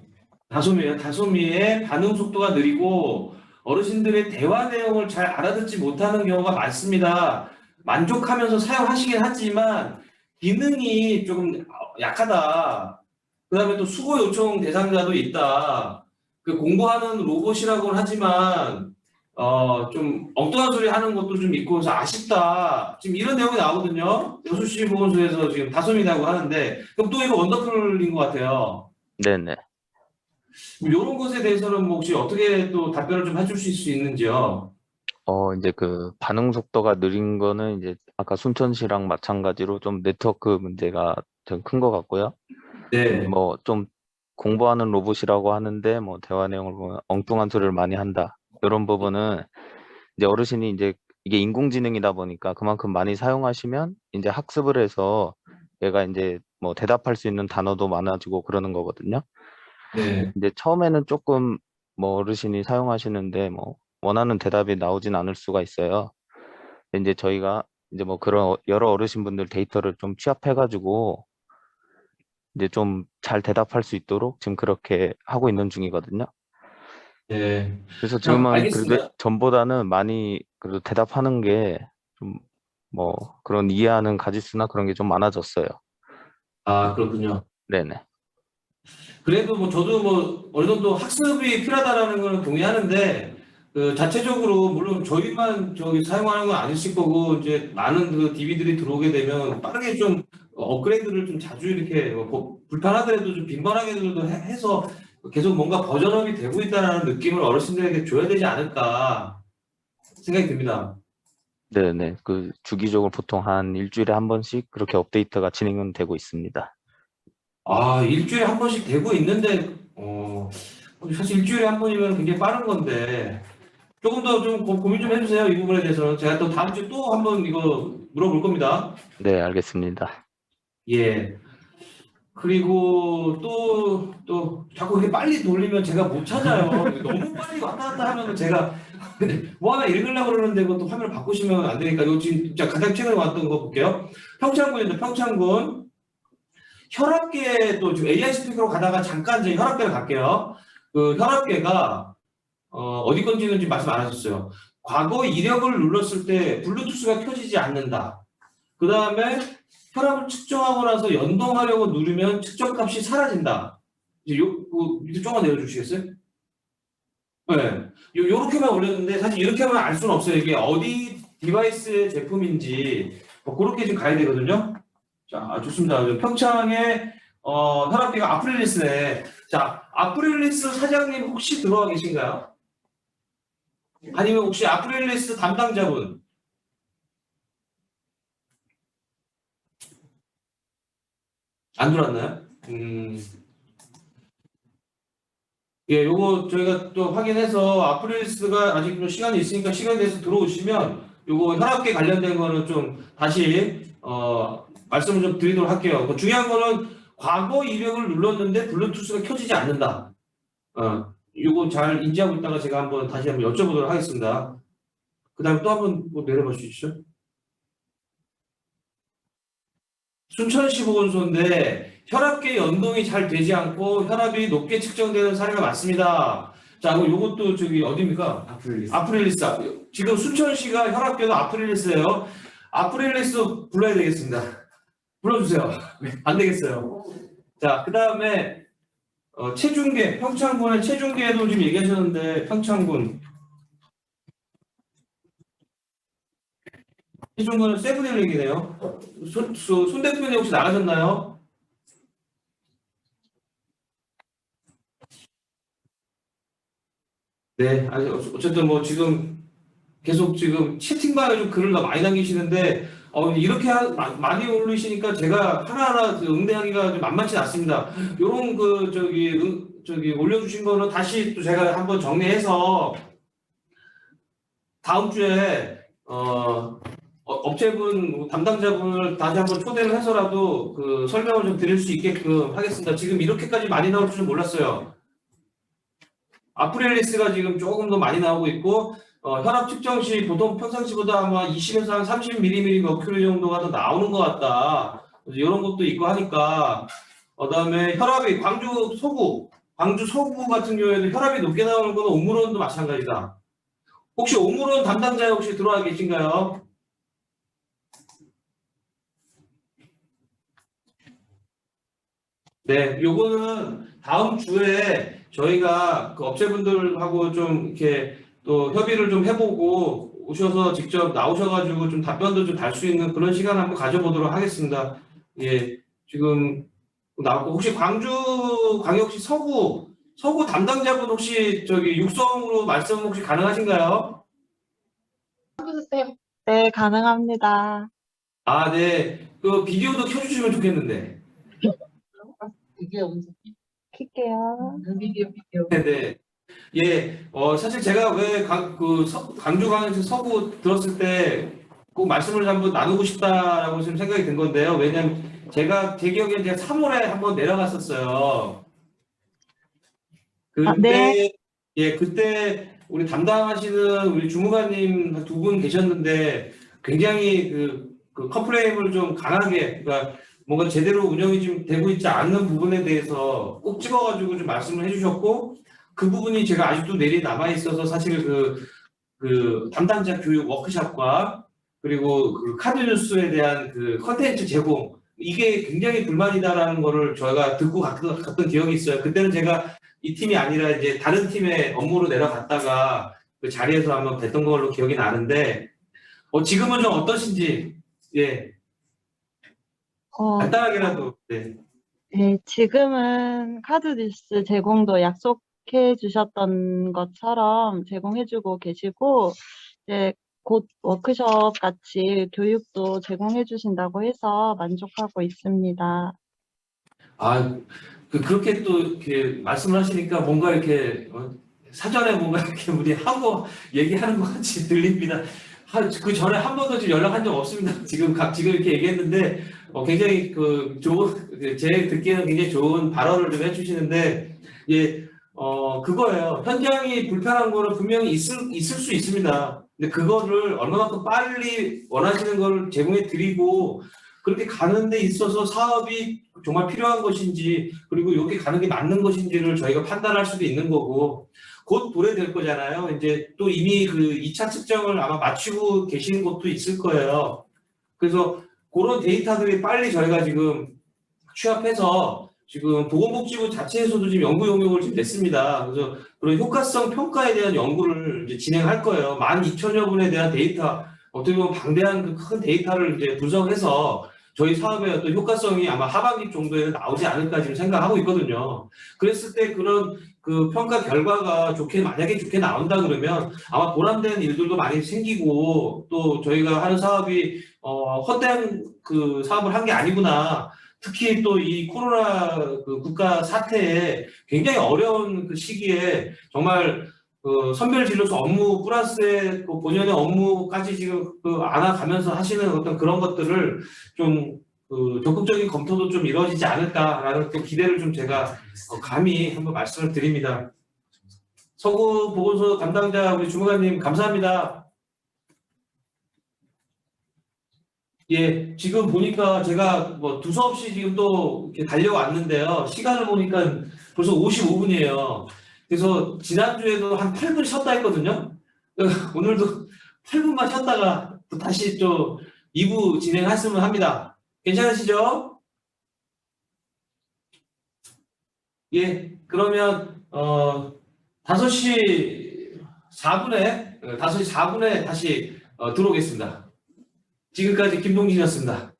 다솜이에요. 다솜이의 반응 속도가 느리고 어르신들의 대화 내용을 잘 알아듣지 못하는 경우가 많습니다. 만족하면서 사용하시긴 하지만 기능이 조금 약하다. 그다음에 또 수고 요청 대상자도 있다. 그 공부하는 로봇이라고는 하지만 좀 엉뚱한 소리 하는 것도 좀 있고 그래서 아쉽다. 지금 이런 내용이 나오거든요. 여수시 보건소에서 지금 다솜이라고 하는데 그럼 또 이거 원더풀인 것 같아요. 네네. 이런 것에 대해서는 뭐 혹시 어떻게 또 답변을 좀 해주실 수 있는지요? 이제 그 반응 속도가 느린 거는 이제 아까 순천시랑 마찬가지로 좀 네트워크 문제가 좀 큰 것 같고요. 네. 뭐 좀 공부하는 로봇이라고 하는데 뭐 대화 내용을 보면 엉뚱한 소리를 많이 한다. 이런 부분은 이제 어르신이 이제 이게 인공지능이다 보니까 그만큼 많이 사용하시면 이제 학습을 해서 얘가 이제 뭐 대답할 수 있는 단어도 많아지고 그러는 거거든요. 네. 이제 처음에는 조금 뭐 어르신이 사용하시는데 뭐 원하는 대답이 나오진 않을 수가 있어요. 근데 이제 저희가 이제 뭐 그런 여러 어르신분들 데이터를 좀 취합해가지고 이제 좀 잘 대답할 수 있도록 지금 그렇게 하고 있는 중이거든요. 네. 그래서 지금은 알겠습니다. 그래도 전보다는 많이 그래도 대답하는 게 좀 뭐 그런 이해하는 가짓수나 그런 게 좀 많아졌어요. 아, 그렇군요. 네네. 그래도 뭐 저도 뭐 어느 정도 학습이 필요하다라는 걸 동의하는데 그 자체적으로 물론 저희만 저기 사용하는 건 아니실 거고 이제 많은 그 DB들이 들어오게 되면 빠르게 좀 업그레이드를 좀 자주 이렇게 뭐 불편하더라도 좀 빈번하게도 해서 계속 뭔가 버전업이 되고 있다는 느낌을 어르신들에게 줘야 되지 않을까 생각이 듭니다. 네네. 그 주기적으로 보통 한 일주일에 한 번씩 그렇게 업데이트가 진행은 되고 있습니다. 아, 일주일에 한 번씩 되고 있는데 사실 일주일에 한 번이면 굉장히 빠른 건데 조금 더 좀 고민 좀 해주세요. 이 부분에 대해서는 제가 또 다음 주에 또 한번 이거 물어볼 겁니다. 네, 알겠습니다. 예. 그리고 또 자꾸 이렇게 빨리 돌리면 제가 못 찾아요. 너무 빨리 왔다 갔다 하면 제가 뭐 하나 읽으려고 그러는데 그것도 화면을 바꾸시면 안 되니까 이거 지금 진짜 가장 최근에 왔던 거 볼게요. 평창군입니다. 평창군. 혈압계 또 지금 AI 스피커로 가다가 잠깐 이제 혈압계를 갈게요. 그 혈압계가 어디 건지는 지금 말씀 안 하셨어요. 과거 이력을 눌렀을 때 블루투스가 켜지지 않는다. 그 다음에 혈압을 측정하고 나서 연동하려고 누르면 측정값이 사라진다. 이제 밑에 조금만 내려주시겠어요? 네. 요렇게만 올렸는데 사실 이렇게만 알 수는 없어요. 이게 어디 디바이스의 제품인지 그렇게 좀 가야 되거든요. 자, 좋습니다. 평창에 혈압계가 아프릴리스네. 자, 아프릴리스 사장님 혹시 들어와 계신가요? 아니면 혹시 아프릴리스 담당자분? 안 들어왔나요? 예, 요거 저희가 또 확인해서 아프릴리스가 아직 좀 시간이 있으니까 시간 내서 들어오시면 요거 혈압계 관련된 거는 좀 다시 말씀을 좀 드리도록 할게요. 중요한 거는 과거 이력을 눌렀는데 블루투스가 켜지지 않는다. 요거 잘 인지하고 있다가 제가 다시 한번 여쭤보도록 하겠습니다. 그 다음에 또 한번 뭐 내려봐 주시죠. 순천시 보건소인데 혈압계 연동이 잘 되지 않고 혈압이 높게 측정되는 사례가 많습니다. 자, 그럼 요것도 저기 어디입니까? 아프릴리스. 지금 순천시가 혈압계도 아프릴리스예요. 아프릴리스 불러야 되겠습니다. 불러주세요. 안 되겠어요. 자, 그 다음에 체중계, 평창군의 체중계도 지금 얘기하셨는데 평창군. 체중군은 세븐일렉이네요. 손 대표님 혹시 나가셨나요? 네, 아니 어쨌든 뭐 지금 계속 지금 채팅방에 좀 글을 많이 남기시는데 이렇게 많이 올리시니까 제가 하나하나 응대하기가 좀 만만치 않습니다. 요런 저기 올려주신 거는 다시 또 제가 한번 정리해서 다음 주에 업체분 담당자분을 다시 한번 초대를 해서라도 그 설명을 좀 드릴 수 있게끔 하겠습니다. 지금 이렇게까지 많이 나올 줄은 몰랐어요. 아프릴리스가 지금 조금 더 많이 나오고 있고 혈압 측정 시 보통 평상시보다 아마 20에서 한 30mm 머큐리 정도가 더 나오는 것 같다. 이런 것도 있고 하니까 그다음에 혈압이 광주 서구 같은 경우에도 혈압이 높게 나오는 건 오므론도 마찬가지다. 혹시 오므론 담당자 혹시 들어와 계신가요? 네, 요거는 다음 주에 저희가 그 업체분들하고 좀 이렇게 또 협의를 좀 해보고 오셔서 직접 나오셔가지고 좀 답변도 좀 달 수 있는 그런 시간 한번 가져보도록 하겠습니다. 예, 지금 나왔고 혹시 광주광역시 서구 담당자분 혹시 저기 육성으로 말씀 혹시 가능하신가요? 네, 가능합니다. 아, 네. 그 비디오도 켜주시면 좋겠는데. 킬게요. 네. 예, 사실 제가 왜 광주광역시 서구 들었을 때 꼭 말씀을 한번 나누고 싶다라고 지금 생각이 든 건데요. 왜냐면 제 기억에 제가 3월에 한번 내려갔었어요. 그때, 네. 예, 그때 우리 담당하시는 우리 주무관님 두 분 계셨는데 굉장히 그 컴플레인을 좀 강하게, 그러니까 뭔가 제대로 운영이 좀 되고 있지 않는 부분에 대해서 꼭 찍어가지고 좀 말씀을 해주셨고, 그 부분이 제가 아직도 내리 남아 있어서 사실 그 담당자 교육 워크숍과 그리고 그 카드뉴스에 대한 그 컨텐츠 제공, 이게 굉장히 불만이다라는 거를 저희가 듣고 갔던 기억이 있어요. 그때는 제가 이 팀이 아니라 이제 다른 팀의 업무로 내려갔다가 그 자리에서 한번 뵀던 걸로 기억이 나는데, 지금은 좀 어떠신지, 예, 간단하게라도, 네. 네, 지금은 카드뉴스 제공도 약속해 주셨던 것처럼 제공해주고 계시고, 이제 곧 워크숍 같이 교육도 제공해 주신다고 해서 만족하고 있습니다. 그렇게 또 이렇게 말씀을 하시니까 뭔가 이렇게 사전에 뭔가 이렇게 우리 하고 얘기하는 것 같이 들립니다. 그 전에 한 번도 지금 연락한 적 없습니다. 지금 이렇게 얘기했는데 굉장히 제 듣기에는 굉장히 좋은 발언을 좀 해주시는데, 예, 그거예요. 현장이 불편한 거는 분명히 있을 수 있습니다. 근데 그거를 얼마만큼 빨리 원하시는 걸 제공해 드리고, 그렇게 가는 데 있어서 사업이 정말 필요한 것인지, 그리고 여기 가는 게 맞는 것인지를 저희가 판단할 수도 있는 거고, 곧 도래될 거잖아요. 이제 또 이미 그 2차 측정을 아마 마치고 계시는 곳도 있을 거예요. 그래서 그런 데이터들이 빨리 저희가 지금 취합해서 지금 보건복지부 자체에서도 지금 연구 용역을 지금 냈습니다. 그래서 그런 효과성 평가에 대한 연구를 이제 진행할 거예요. 12,000여 분에 대한 데이터, 어떻게 보면 방대한 그 큰 데이터를 이제 분석해서 저희 사업의 어떤 효과성이 아마 하반기 정도에는 나오지 않을까 지금 생각하고 있거든요. 그랬을 때 그런 그 평가 결과가 만약에 좋게 나온다 그러면 아마 보람된 일들도 많이 생기고 또 저희가 하는 사업이 헛된 그 사업을 한 게 아니구나. 특히 또 이 코로나 그 국가 사태에 굉장히 어려운 그 시기에 정말 그 선별진료소 업무 플러스에 그 본연의 업무까지 지금 그 안아가면서 하시는 어떤 그런 것들을 좀 그 적극적인 검토도 좀 이루어지지 않을까라는 또 기대를 좀 제가 감히 한번 말씀을 드립니다. 서구 보건소 담당자 우리 주무관님 감사합니다. 예, 지금 보니까 제가 뭐 두서없이 지금 또 이렇게 달려왔는데요. 시간을 보니까 벌써 55분이에요. 그래서 지난주에도 한 8분 쉬었다 했거든요. 오늘도 8분만 쉬었다가 또 다시 또 2부 진행했으면 합니다. 괜찮으시죠? 예, 그러면 5시 4분에 다시 들어오겠습니다. 지금까지 김동진이었습니다.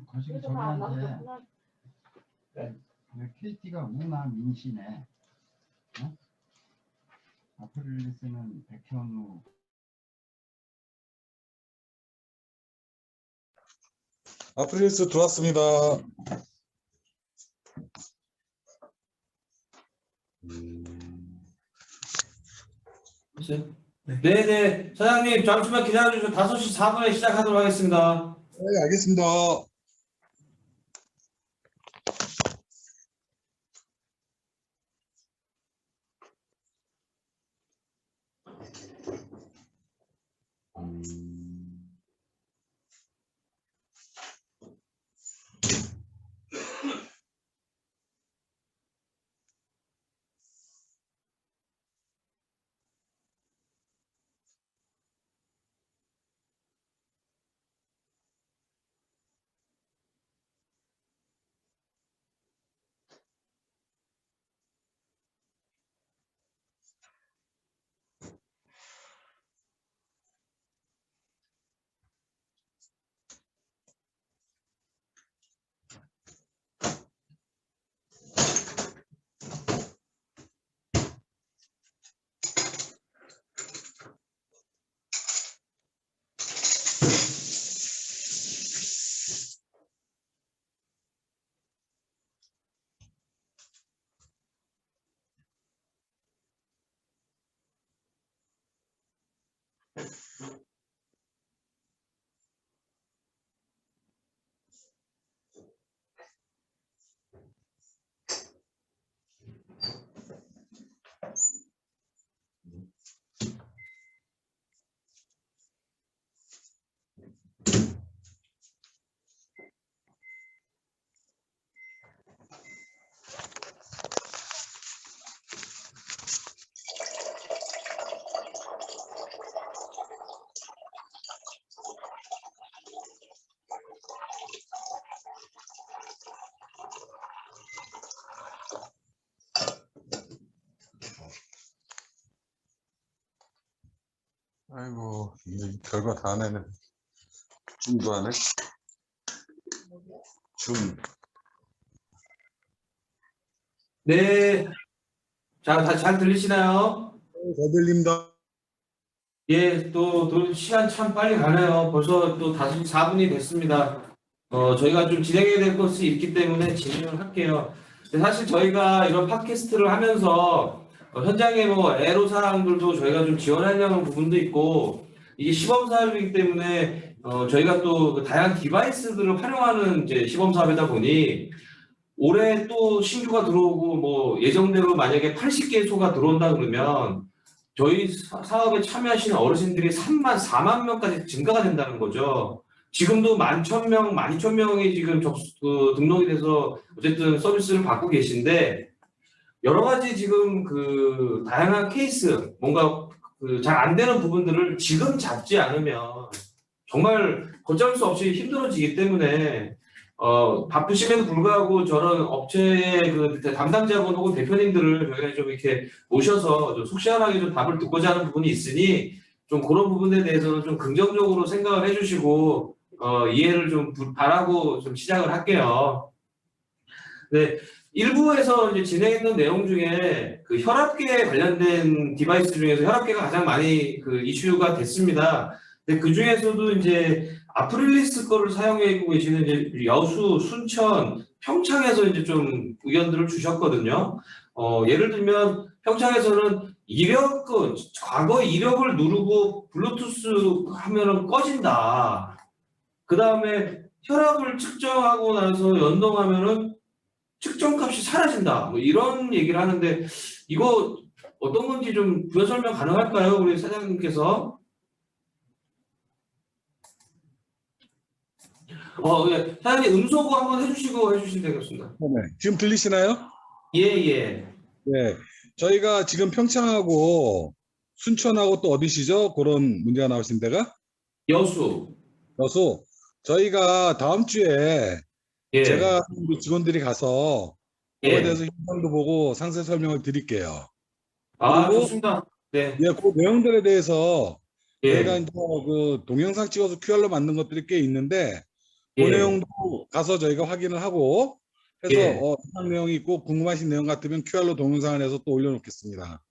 거시기 그래서 다안 저희한테 나왔구나. KT가 우나 민씨네. 어? 아프릴리스는 백현우. 아프릴리스 들어왔습니다. 네네. 사장님, 잠시만 기다려주시면 5시 4분에 시작하도록 하겠습니다. 네, 알겠습니다. 아이고, 이 별거 다 내네. 줌도 하네. 줌. 네. 자, 다 잘 들리시나요? 잘 들립니다. 예, 또 시간 참 빨리 가네요. 벌써 또 5시 4분이 됐습니다. 저희가 좀 진행해야 될 것이 있기 때문에 진행을 할게요. 근데 사실 저희가 이런 팟캐스트를 하면서 현장에 뭐 애로사항들도 저희가 좀 지원하려는 부분도 있고, 이게 시범 사업이기 때문에 저희가 또그 다양한 디바이스들을 활용하는 이제 시범 사업이다 보니 올해 또 신규가 들어오고 뭐 예정대로 만약에 80개소가 들어온다 그러면 저희 사업에 참여하시는 어르신들이 3만, 4만 명까지 증가가 된다는 거죠. 지금도 11,000명, 12,000명이 지금 등록이 돼서 어쨌든 서비스를 받고 계신데, 여러 가지 지금 그 다양한 케이스, 뭔가 그 잘 안 되는 부분들을 지금 잡지 않으면 정말 걷잡을 수 없이 힘들어지기 때문에 바쁘심에도 불구하고 저런 업체의 그 담당자분 혹은 대표님들을 저희가 좀 이렇게 모셔서 좀 속 시원하게 좀 답을 듣고자 하는 부분이 있으니 좀 그런 부분에 대해서는 좀 긍정적으로 생각을 해주시고 이해를 좀 바라고 좀 시작을 할게요. 네, 일부에서 이제 진행했던 내용 중에 그 혈압계에 관련된 디바이스 중에서 혈압계가 가장 많이 그 이슈가 됐습니다. 근데 그 중에서도 이제 아프릴리스 거를 사용하고 계시는 이제 여수, 순천, 평창에서 이제 좀 의견들을 주셨거든요. 예를 들면 평창에서는 이력은 과거 이력을 누르고 블루투스 하면은 꺼진다. 그 다음에 혈압을 측정하고 나서 연동하면은 측정값이 사라진다. 뭐 이런 얘기를 하는데 이거 어떤 건지 좀 부연 설명 가능할까요, 우리 사장님께서? 예. 사장님 음소거 한번 해주시면 되겠습니다. 네. 지금 들리시나요? 예. 네. 저희가 지금 평창하고 순천하고 또 어디시죠? 그런 문제가 나오신 데가? 여수. 저희가 다음 주에 예. 제가 우리 직원들이 가서 그거에 예. 대해서 현장도 보고 상세 설명을 드릴게요. 아, 그리고 좋습니다. 네. 예, 그 내용들에 대해서 예. 저희가 이제 그 동영상 찍어서 QR로 만든 것들이 꽤 있는데 그 예. 내용도 가서 저희가 확인을 하고 해서 예. 해당 내용이 있고 궁금하신 내용 같으면 QR로 동영상을 해서 또 올려놓겠습니다.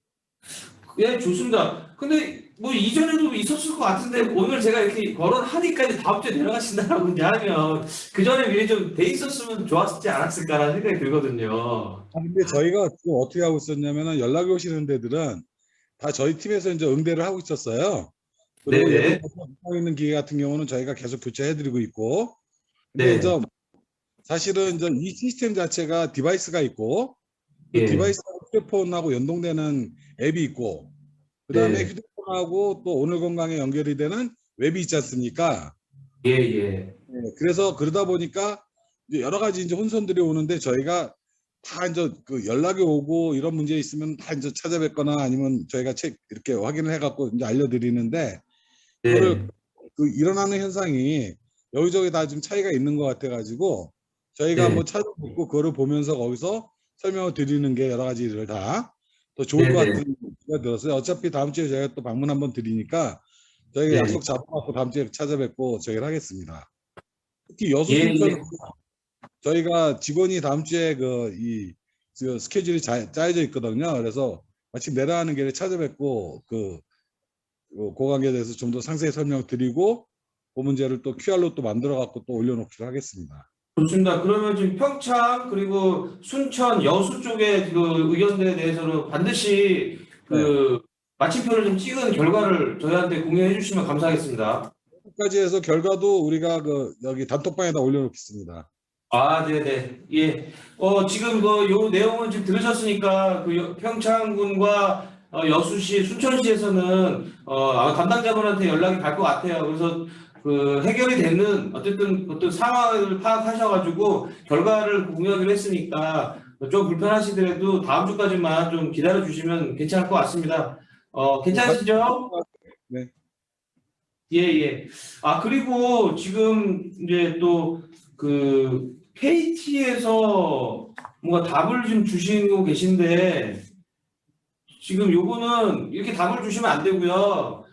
예, 좋습니다. 근데 뭐 이전에도 있었을 것 같은데 오늘 제가 이렇게 거론하니까 이제 다음 주에 내려가신다라고 이제 하면 그 전에 미리 좀 돼 있었으면 좋았지 않았을까라는 생각이 들거든요. 근데 저희가 지금 어떻게 하고 있었냐면은 연락이 오시는 데들은 다 저희 팀에서 이제 응대를 하고 있었어요. 그리고 네네. 예비 하고 있는 기계 같은 경우는 저희가 계속 교체해드리고 있고, 근데 네. 이제 사실은 이제 이 시스템 자체가 디바이스가 있고, 그 예. 디바이스하고 휴대폰하고 연동되는 앱이 있고, 그 다음에 네. 휴대폰하고 또 오늘 건강에 연결이 되는 웹이 있지 않습니까? 예, 예. 네, 그래서 그러다 보니까 이제 여러 가지 이제 혼선들이 오는데 저희가 다 이제 그 연락이 오고 이런 문제 있으면 다 이제 찾아뵙거나 아니면 저희가 이렇게 확인을 해갖고 이제 알려드리는데 그거를 네. 그 일어나는 현상이 여기저기 다 좀 차이가 있는 것 같아가지고 저희가 네. 한번 찾아보고 그거를 보면서 거기서 설명을 드리는 게 여러 가지를 다 더 좋을 것 네네. 같은 생각이 들었어요. 어차피 다음 주에 저희가 또 방문 한번 드리니까 저희가 네. 약속 잡아갖고 다음 주에 찾아뵙고 저희를 하겠습니다. 특히 여수 예, 순천 예. 저희가 직원이 다음 주에 스케줄이 짜여져 있거든요. 그래서 마침 내려가는 길에 찾아뵙고 그 고관계에 대해서 좀 더 상세히 설명드리고 그 문제를 또 QR로 또 만들어 갖고 또 올려놓기로 하겠습니다. 좋습니다. 그러면 지금 평창 그리고 순천 여수 쪽의 그 의견들에 대해서는 반드시 그 마침표를 좀 찍은 결과를 저희한테 공유해 주시면 감사하겠습니다. 끝까지 해서 결과도 우리가 여기 단톡방에다 올려놓겠습니다. 아, 네네. 예. 지금 요 내용은 지금 들으셨으니까 평창군과 여수시, 순천시에서는 아마 담당자분한테 연락이 갈 것 같아요. 그래서 그 해결이 되는 어떤 상황을 파악하셔가지고 결과를 공유하기로 했으니까 좀 불편하시더라도 다음 주까지만 좀 기다려 주시면 괜찮을 것 같습니다. 괜찮으시죠? 네. 예, 예. 아, 그리고 지금 이제 또 그 KT에서 뭔가 답을 좀 주시고 계신데 지금 요거는 이렇게 답을 주시면 안 되고요.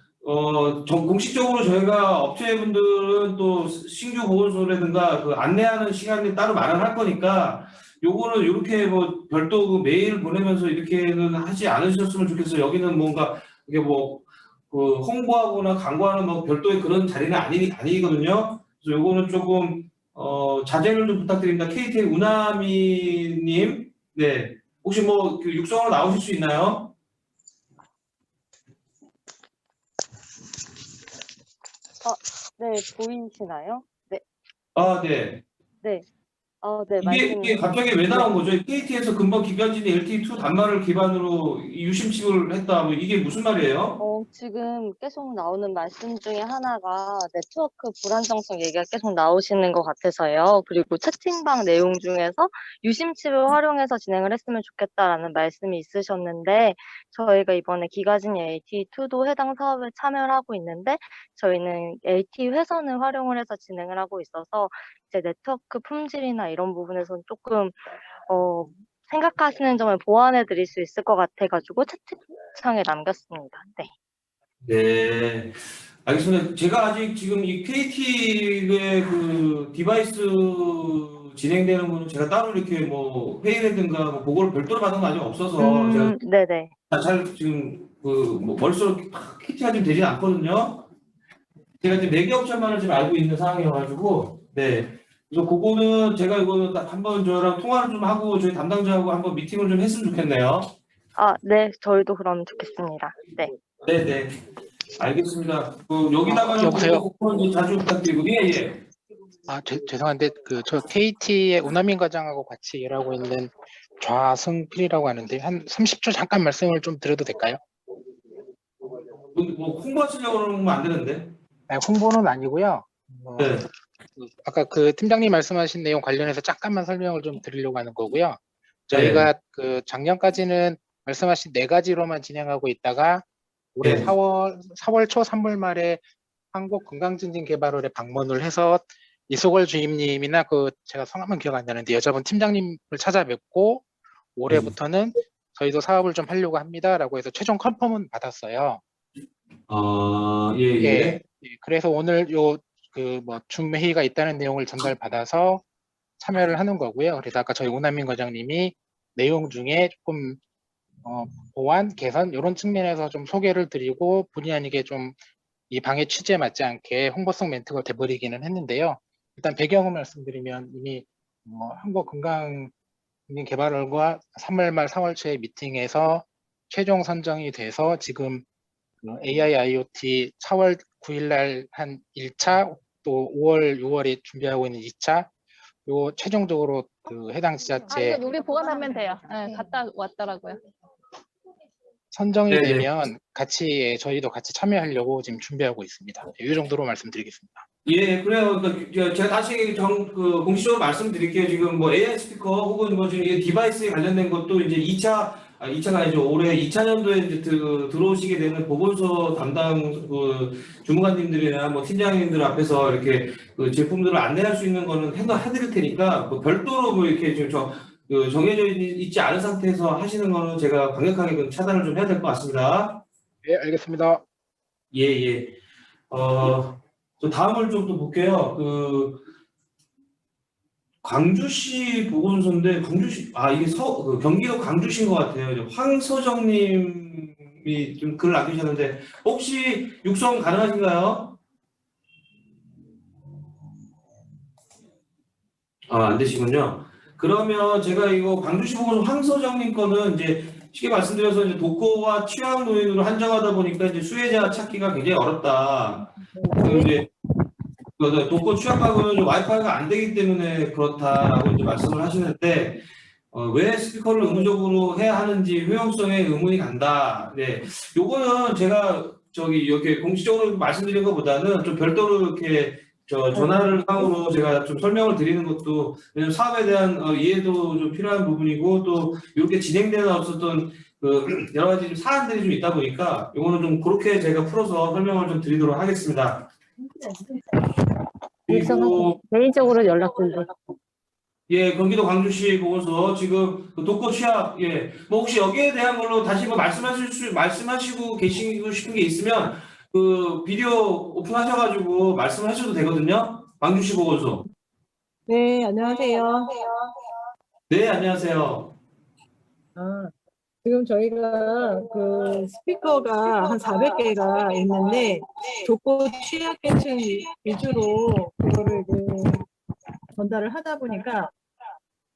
공식적으로 저희가 업체분들은 또 신규 보건소라든가 그 안내하는 시간이 따로 마련할 거니까 요거는 이렇게 뭐 별도 그 메일 보내면서 이렇게는 하지 않으셨으면 좋겠어요. 여기는 뭔가 이게 뭐 그 홍보하거나 광고하는 뭐 별도의 그런 자리는 아니거든요. 그래서 요거는 조금 자제를 좀 부탁드립니다. KT 우나미님, 네, 혹시 뭐 그 육성으로 나오실 수 있나요? 네, 보이시나요? 네, 아, 네. 네. 네, 이게 갑자기 왜 나온 거죠? KT에서 근본 기간진이 LTE2 단말을 기반으로 유심칩을 했다. 뭐 이게 무슨 말이에요? 지금 계속 나오는 말씀 중에 하나가 네트워크 불안정성 얘기가 계속 나오시는 것 같아서요. 그리고 채팅방 내용 중에서 유심칩을 활용해서 진행을 했으면 좋겠다라는 말씀이 있으셨는데, 저희가 이번에 기가진이 LTE2도 해당 사업에 참여를 하고 있는데, 저희는 LTE 회선을 활용을 해서 진행을 하고 있어서 이제 네트워크 품질이나 이런 부분에서는 조금 생각하시는 점을 보완해 드릴 수 있을 것 같아가지고 채팅창에 남겼습니다. 네. 네. 알겠습니다. 제가 아직 지금 이 KT의 그 디바이스 진행되는 거는 제가 따로 이렇게 뭐 회의라든가 뭐 보고를 별도로 받은 거 아직 없어서 제가 네네. 잘 지금 뭐 머릿속으로 KT가 좀 되진 않거든요. 제가 지금 4개 업체만을 지금 알고 있는 상황이어가지고, 네. 그래서 그거는 제가 이거는 딱 한번 저랑 통화를 좀 하고 저희 담당자하고 한번 미팅을 좀 했으면 좋겠네요. 네, 저희도 그럼 좋겠습니다. 네. 네네. 알겠습니다. 여기다가는 여보세요? 꼭 자주 부탁드리고, 예, 예. 죄송한데 저 KT의 우나민 과장하고 같이 일하고 있는 좌승필이라고 하는데 한 30초 잠깐 말씀을 좀 드려도 될까요? 뭐 홍보하시려고 그러는 건 안 되는데. 아니, 홍보는 아니고요. 네. 아까 그 팀장님 말씀하신 내용 관련해서 잠깐만 설명을 좀 드리려고 하는 거고요. 저희가 그 작년까지는 말씀하신 4가지로만 진행하고 있다가 올해 네. 4월 초 3월 말에 한국건강증진개발원에 방문을 해서 이소걸 주임님이나 제가 성함은 기억 안 나는데 여자분 팀장님을 찾아뵙고 올해부터는 저희도 사업을 좀 하려고 합니다라고 해서 최종 컨펌은 받았어요. 예, 예. 그래서 오늘 그 뭐 줌회의가 있다는 내용을 전달받아서 참여를 하는 거고요. 그래서 아까 저희 오남민 과장님이 내용 중에 조금 보완, 개선 이런 측면에서 좀 소개를 드리고 본의 아니게 좀 이 방의 취지에 맞지 않게 홍보성 멘트가 돼버리기는 했는데요. 일단 배경을 말씀드리면 이미 한국건강개발원과 3월 말 4월 초에 미팅에서 최종 선정이 돼서 지금 AI IoT 4월 9일 날 한 1차 또 5월, 6월에 준비하고 있는 2차 요 최종적으로 그 해당 지자체 이거 우리 보관하면 돼요. 네, 갔다 왔더라고요. 선정이 네네. 되면 같이 저희도 같이 참여하려고 지금 준비하고 있습니다. 이 정도로 말씀드리겠습니다. 예, 그래요. 제가 다시 공식적으로 말씀드릴게요. 지금 뭐 AI 스피커 혹은 뭐 지금 이 디바이스에 관련된 것도 이제 2차가 아니죠. 올해 2차년도에 이제 들어오시게 되는 보건소 담당 주무관님들이나 뭐 팀장님들 앞에서 이렇게 그 제품들을 안내할 수 있는 거는 해드릴 테니까 뭐 별도로 뭐 이렇게 지금 정해져 있지 않은 상태에서 하시는 거는 제가 강력하게 차단을 좀 해야 될 것 같습니다. 네, 알겠습니다. 예. 저 다음을 좀 또 볼게요. 광주시 보건소인데 광주시 이게 경기도 광주시인 것 같아요. 황서정님이 좀 글을 남기셨는데 혹시 육성 가능하신가요? 안 되시군요. 그러면 제가 이거 광주시 보건소 황서정님 거는 이제 쉽게 말씀드려서 이제 독거와 취약 노인으로 한정하다 보니까 이제 수혜자 찾기가 굉장히 어렵다. 이제 독거 취약하고는 와이파이가 안 되기 때문에 그렇다라고 이제 말씀을 하시는데 왜 스피커를 의무적으로 해야 하는지 효용성에 의문이 간다. 네, 요거는 제가 이렇게 공식적으로 말씀드린 것보다는 좀 별도로 이렇게 전화를 상으로 제가 좀 설명을 드리는 것도 왜냐면 사업에 대한 이해도 좀 필요한 부분이고 또 이렇게 진행되는 어떤 여러 가지 좀 사안들이 좀 있다 보니까 요거는 좀 그렇게 제가 풀어서 설명을 좀 드리도록 하겠습니다. 그리고 개인적으로 연락드려. 예, 경기도 광주시 보건소 지금 독거 취약 뭐 혹시 여기에 대한 걸로 다시 뭐 말씀하시고 계시고 싶은 게 있으면 비디오 오픈하셔가지고 말씀하셔도 되거든요. 광주시 보건소. 네, 안녕하세요. 네, 안녕하세요. 지금 저희가 그 스피커가 한 400개가 있는데 독거 취약계층 위주로 그거를 전달을 하다 보니까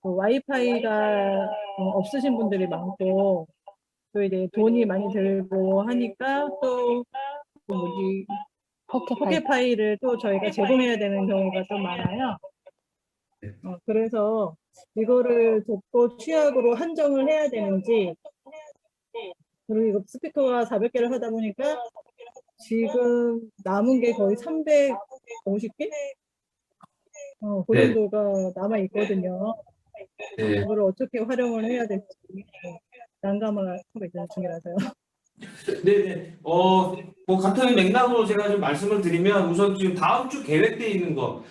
와이파이가 없으신 분들이 많고 또 이제 돈이 많이 들고 하니까 또 포켓파이를 또 저희가 제공해야 되는 경우가 좀 많아요. 그래서 이거를 독거 취약으로 한정을 해야 되는지, 그리고 이거 스피커가 400개를 하다 보니까 지금 남은 게 거의 350개? 그 네. 정도가 남아 있거든요. 네. 이걸 어떻게 활용을 해야 될지 난감하고 있는 중이라서요. 네네. 뭐 같은 맥락으로 제가 좀 말씀을 드리면 우선 지금 다음 주 계획되어 있는 거.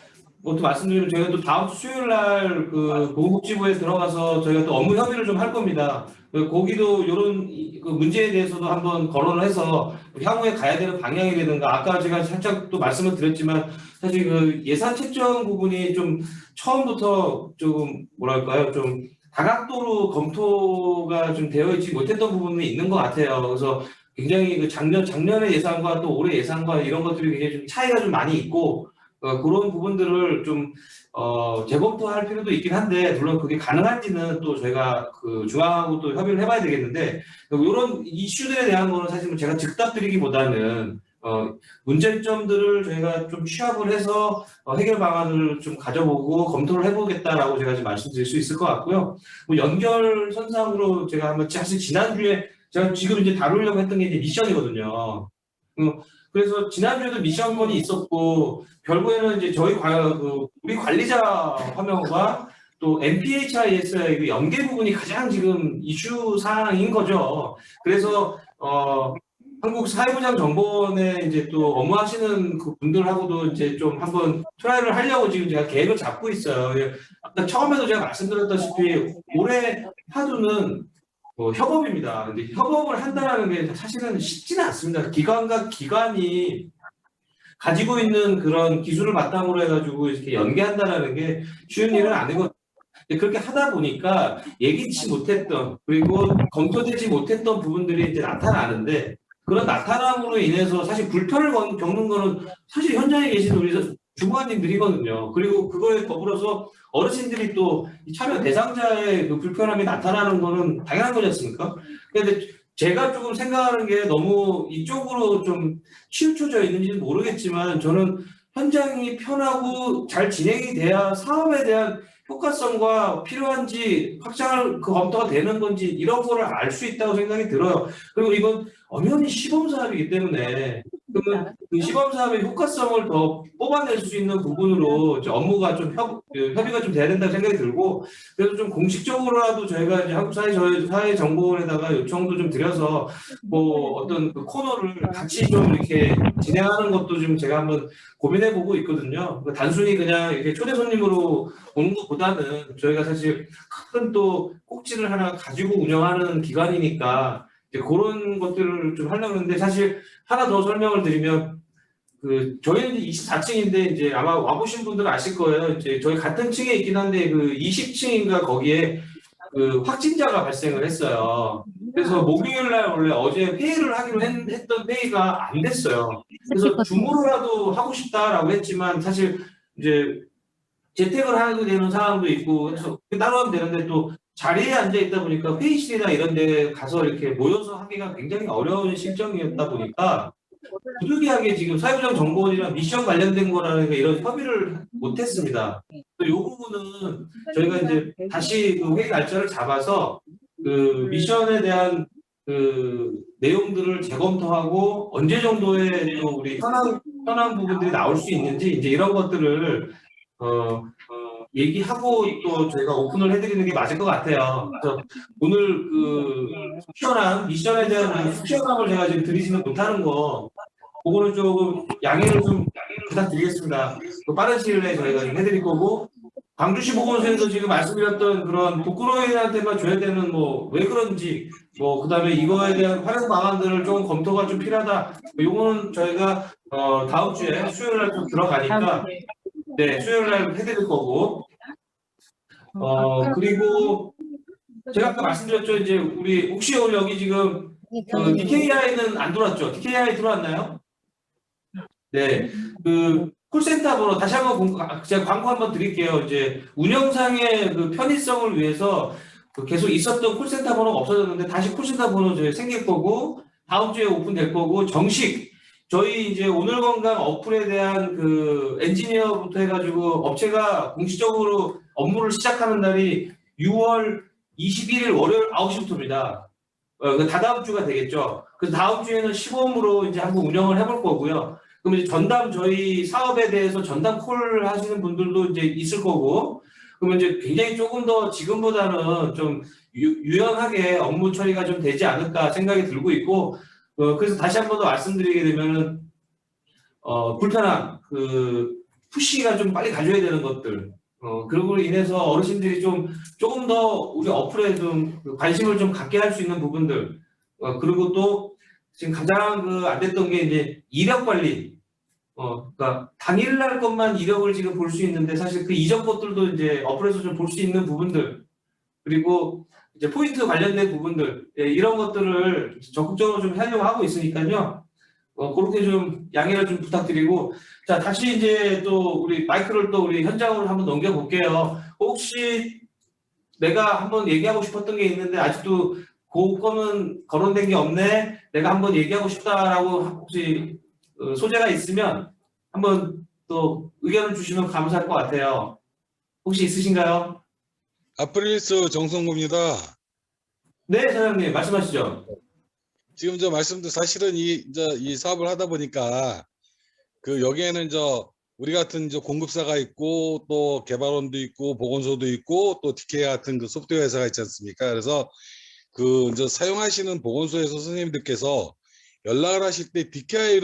또 말씀드리면 저희가 또 다음 주 수요일 날 보건복지부에 들어가서 저희가 또 업무 협의를 좀 할 겁니다. 거기도 이런 문제에 대해서도 한번 거론을 해서 향후에 가야 되는 방향이라든가 아까 제가 살짝 또 말씀을 드렸지만 사실 예산 책정 부분이 좀 처음부터 조금 뭐랄까요 좀 다각도로 검토가 좀 되어 있지 못했던 부분이 있는 것 같아요. 그래서 굉장히 작년의 예산과 또 올해 예산과 이런 것들이 굉장히 좀 차이가 좀 많이 있고 그런 부분들을 좀 재검토할 필요도 있긴 한데 물론 그게 가능한지는 또 저희가 중앙하고 또 협의를 해봐야 되겠는데 이런 이슈들에 대한 거는 사실 제가 즉답드리기보다는 문제점들을 저희가 좀 취합을 해서 해결 방안을 좀 가져보고 검토를 해보겠다라고 제가 지금 말씀드릴 수 있을 것 같고요. 뭐 연결선상으로 제가 한번 사실 지난주에 제가 지금 이제 다루려고 했던 게 이제 미션이거든요. 그래서 지난주에도 미션 건이 있었고 결국에는 이제 저희 우리 관리자 화면과 또 NPHIS의 연계 부분이 가장 지금 이슈 사항인 거죠. 그래서 한국사회보장정보원에 이제 또 업무하시는 그 분들하고도 이제 좀 한번 트라이를 하려고 지금 제가 계획을 잡고 있어요. 아까 처음에도 제가 말씀드렸다시피 올해 하두는 협업입니다. 근데 협업을 한다는 게 사실은 쉽지는 않습니다. 기관과 기관이 가지고 있는 그런 기술을 바탕으로 해가지고 이렇게 연계한다라는 게 쉬운 일은 아니거든요. 그렇게 하다 보니까 예기치 못했던 그리고 검토되지 못했던 부분들이 이제 나타나는데 그런 나타남으로 인해서 사실 불편을 겪는 거는 사실 현장에 계신 우리 주무관님들이거든요. 그리고 그거에 더불어서 어르신들이 또 참여 대상자의 그 불편함이 나타나는 거는 당연한 거지 않습니까? 근데 제가 조금 생각하는 게 너무 이쪽으로 좀 치우쳐져 있는지는 모르겠지만 저는 현장이 편하고 잘 진행이 돼야 사업에 대한 효과성과 필요한지 확장할 그 검토가 되는 건지 이런 거를 알 수 있다고 생각이 들어요. 그리고 이건 엄연히 시범 사업이기 때문에 그러면 그 시범 사업의 효과성을 더 뽑아낼 수 있는 부분으로 이제 업무가 좀 협의가 좀 돼야 된다고 생각이 들고 그래서 좀 공식적으로라도 저희가 이제 한국사회정보원에다가 요청도 좀 드려서 뭐 어떤 그 코너를 같이 좀 이렇게 진행하는 것도 좀 제가 한번 고민해 보고 있거든요. 단순히 그냥 이렇게 초대 손님으로 오는 것보다는 저희가 사실 큰 또 꼭지를 하나 가지고 운영하는 기관이니까 이제 그런 것들을 좀 하려고 하는데 사실 하나 더 설명을 드리면 그 저희는 이제 24층인데 이제 아마 와보신 분들은 아실 거예요. 이제 저희 같은 층에 있긴 한데 그 20층인가 거기에 그 확진자가 발생을 했어요. 그래서 목요일 날 원래 어제 회의를 하기로 했던 회의가 안 됐어요. 그래서 줌으로라도 하고 싶다라고 했지만 사실 이제 재택을 하게 되는 상황도 있고 그래서 따로 하면 되는데 또 자리에 앉아 있다 보니까 회의실이나 이런 데 가서 이렇게 모여서 하기가 굉장히 어려운 실정이었다 보니까 부득이하게 지금 사회보장정보원이랑 미션 관련된 거라는 이런 협의를 못했습니다. 이 부분은 저희가 이제 다시 그 회의 날짜를 잡아서 그 미션에 대한 그 내용들을 재검토하고 언제 정도의 또 우리 현황 부분들이 나올 수 있는지 이제 이런 것들을 얘기하고 또 저희가 오픈을 해드리는 게 맞을 것 같아요. 그래서 오늘 그 숙현함 미션에 대한 숙현함을 제가 지금 드리지는 못하는 거, 그거는 조금 양해를 좀 부탁드리겠습니다. 또 빠른 시일 내에 저희가 좀 해드릴 거고, 광주시 보건소에서 지금 말씀드렸던 그런 독거노인한테만 줘야 되는 뭐 왜 그런지, 뭐 그다음에 이거에 대한 활용 방안들을 조금 검토가 좀 필요하다. 요거는 저희가 다음 주에 수요일 날 좀 들어가니까. 네, 수요일 날 해드릴 거고. 그리고 제가 아까 말씀드렸죠. 이제 우리 혹시 오늘 여기 지금 그 DKI는 안 들어왔죠? DKI 들어왔나요? 네, 그 콜센터 번호 다시 한번 제가 광고 한번 드릴게요. 이제 운영상의 그 편의성을 위해서 그 계속 있었던 콜센터 번호가 없어졌는데 다시 콜센터 번호 저희 생길 거고 다음 주에 오픈될 거고 정식 저희 이제 오늘 건강 어플에 대한 그 엔지니어부터 해가지고 업체가 공식적으로 업무를 시작하는 날이 6월 21일 월요일 9시부터입니다. 다다음 주가 되겠죠. 그래서 다음 주에는 시범으로 이제 한번 운영을 해볼 거고요. 그럼 이제 전담 저희 사업에 대해서 전담 콜 하시는 분들도 이제 있을 거고, 그러면 이제 굉장히 조금 더 지금보다는 좀 유연하게 업무 처리가 좀 되지 않을까 생각이 들고 있고, 그래서 다시 한 번 더 말씀드리게 되면은 불편함, 그 푸시가 좀 빨리 가져야 되는 것들, 그런 걸로 인해서 어르신들이 좀 조금 더 우리 어플에 좀 관심을 좀 갖게 할 수 있는 부분들, 그리고 또 지금 가장 그 안 됐던 게 이제 이력 관리. 그러니까 당일날 것만 이력을 지금 볼 수 있는데 사실 그 이전 것들도 이제 어플에서 좀 볼 수 있는 부분들, 그리고 이제 포인트 관련된 부분들, 예, 이런 것들을 적극적으로 좀 하려고 하고 있으니까요. 그렇게 좀 양해를 좀 부탁드리고, 자, 다시 이제 또 우리 마이크를 또 우리 현장으로 한번 넘겨볼게요. 혹시 내가 한번 얘기하고 싶었던 게 있는데 아직도 그거는 거론된 게 없네. 내가 한번 얘기하고 싶다라고 혹시 소재가 있으면 한번 또 의견을 주시면 감사할 것 같아요. 혹시 있으신가요? 아프릴스 정성구입니다. 네, 사장님 말씀하시죠. 지금 저 말씀도 사실은 이 사업을 하다 보니까 그 여기에는 우리 같은 공급사가 있고 또 개발원도 있고 보건소도 있고 또 DK 같은 그 소프트웨어 회사가 있지 않습니까? 그래서 그 사용하시는 보건소에서 선생님들께서 연락을 하실 때 DKI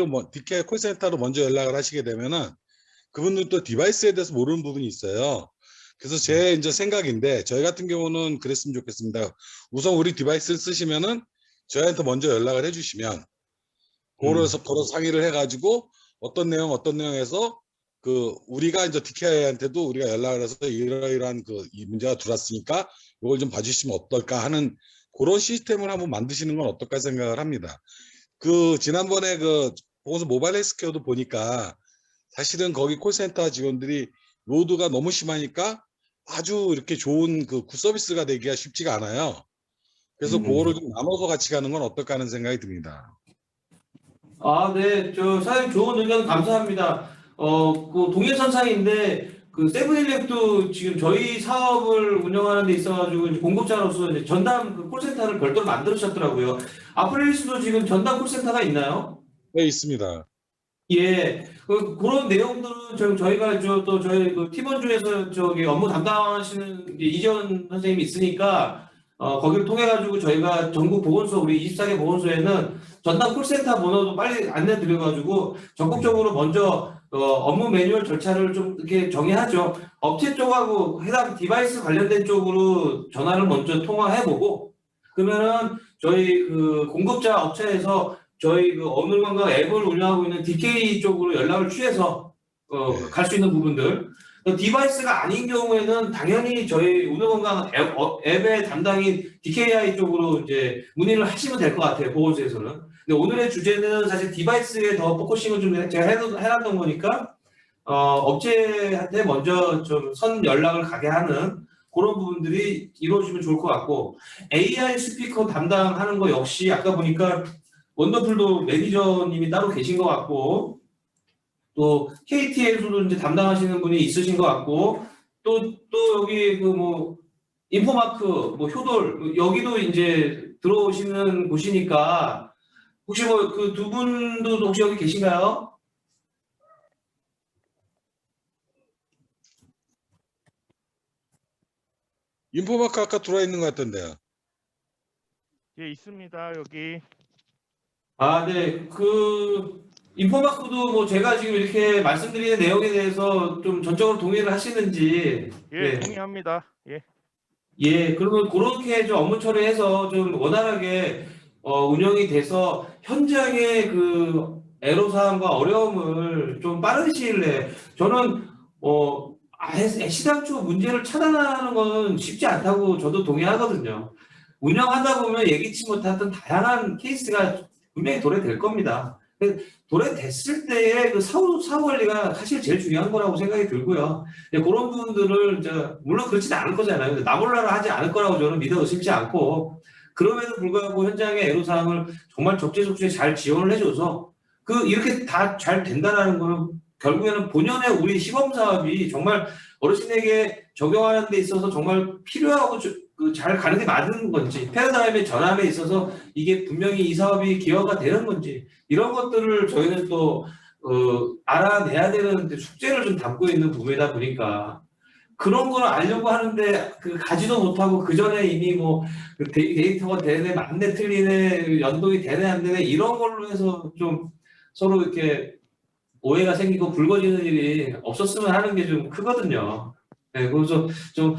콜센터로 먼저 연락을 하시게 되면은 그분들은 또 디바이스에 대해서 모르는 부분이 있어요. 그래서 제 생각인데 저희 같은 경우는 그랬으면 좋겠습니다. 우선 우리 디바이스를 쓰시면은 저희한테 먼저 연락을 해주시면 그래서 서로 상의를 해가지고 어떤 내용 해서 그 우리가 이제 DKI한테도 우리가 연락을 해서 이러이러한 이 문제가 들어왔으니까 이걸 좀 봐주시면 어떨까 하는 그런 시스템을 한번 만드시는 건 어떨까 생각을 합니다. 그 지난번에 그 보건소 모바일 헬스케어도 보니까 사실은 거기 콜센터 직원들이 로드가 너무 심하니까 아주 이렇게 좋은 그 굿서비스가 되기가 쉽지가 않아요. 그래서 그거를 좀 나눠서 같이 가는 건 어떨까 하는 생각이 듭니다. 아, 네. 사장님 좋은 의견 감사합니다. 그 동일선상인데, 그 세븐일렉도 지금 저희 사업을 운영하는 데 있어가지고 이제 공급자로서 이제 전담 그 콜센터를 별도로 만들으셨더라고요. 아프릴리스도 지금 전담 콜센터가 있나요? 네, 있습니다. 예. 그런 내용들은 저희가 또 저희 그 팀원 중에서 업무 담당하시는 이제 이재원 선생님이 있으니까, 거기를 통해가지고 저희가 전국 보건소, 우리 24개 보건소에는 전담 콜센터 번호도 빨리 안내 드려가지고 적극적으로 먼저 업무 매뉴얼 절차를 좀 이렇게 정의하죠. 업체 쪽하고 해당 디바이스 관련된 쪽으로 전화를 먼저 통화해보고, 그러면은 저희 그 공급자 업체에서 저희 그 어눌건강 앱을 운영하고 있는 DK 쪽으로 연락을 취해서 갈 수 있는 부분들. 디바이스가 아닌 경우에는 당연히 저희 운영건강 앱의 담당인 DKI 쪽으로 이제 문의를 하시면 될 것 같아요, 보건소에서는. 근데 오늘의 주제는 사실 디바이스에 더 포커싱을 좀 제가 해놨던 거니까, 업체한테 먼저 좀 선 연락을 가게 하는 그런 부분들이 이루어지면 좋을 것 같고, AI 스피커 담당하는 거 역시 아까 보니까 원더풀도 매니저님이 따로 계신 것 같고, 또 KT에서도 이제 담당하시는 분이 있으신 것 같고, 또 여기 그 뭐 인포마크, 뭐 효돌 여기도 이제 들어오시는 곳이니까 혹시 뭐 그 두 분도 혹시 여기 계신가요? 인포마크 아까 들어와 있는 것 같던데요. 예, 있습니다. 여기. 아, 네. 그 인포마크도 뭐 제가 지금 이렇게 말씀드리는 내용에 대해서 좀 전적으로 동의를 하시는지. 예, 네. 동의합니다. 예. 예, 그러면 그렇게 좀 업무 처리해서 좀 원활하게 운영이 돼서 현장의 그 애로사항과 어려움을 좀 빠른 시일 내에 저는 시당초 문제를 차단하는 건 쉽지 않다고 저도 동의하거든요. 운영하다 보면 예기치 못했던 다양한 케이스가 분명히 도래될 겁니다. 도래됐을 때의 그 사후 관리가 사실 제일 중요한 거라고 생각이 들고요. 그런 부분들을 물론 그렇지는 않을 거잖아요. 나몰라라 하지 않을 거라고 저는 믿어 의심치 않고, 그럼에도 불구하고 현장의 애로사항을 정말 적재적소에 잘 지원을 해줘서 이렇게 다 잘 된다는 거는 결국에는 본연의 우리 시범사업이 정말 어르신에게 적용하는 데 있어서 정말 필요하고 잘 가는 게 맞는 건지, 패러다임의 전환에 있어서 이게 분명히 이 사업이 기여가 되는 건지, 이런 것들을 저희는 또 알아내야 되는 숙제를 좀 담고 있는 부분이다 보니까 그런 걸 알려고 하는데 가지도 못하고 그 전에 이미 뭐 데이터가 되네, 맞네, 틀리네, 연동이 되네, 안 되네, 이런 걸로 해서 좀 서로 이렇게 오해가 생기고 붉어지는 일이 없었으면 하는 게 좀 크거든요. 네, 그래서 좀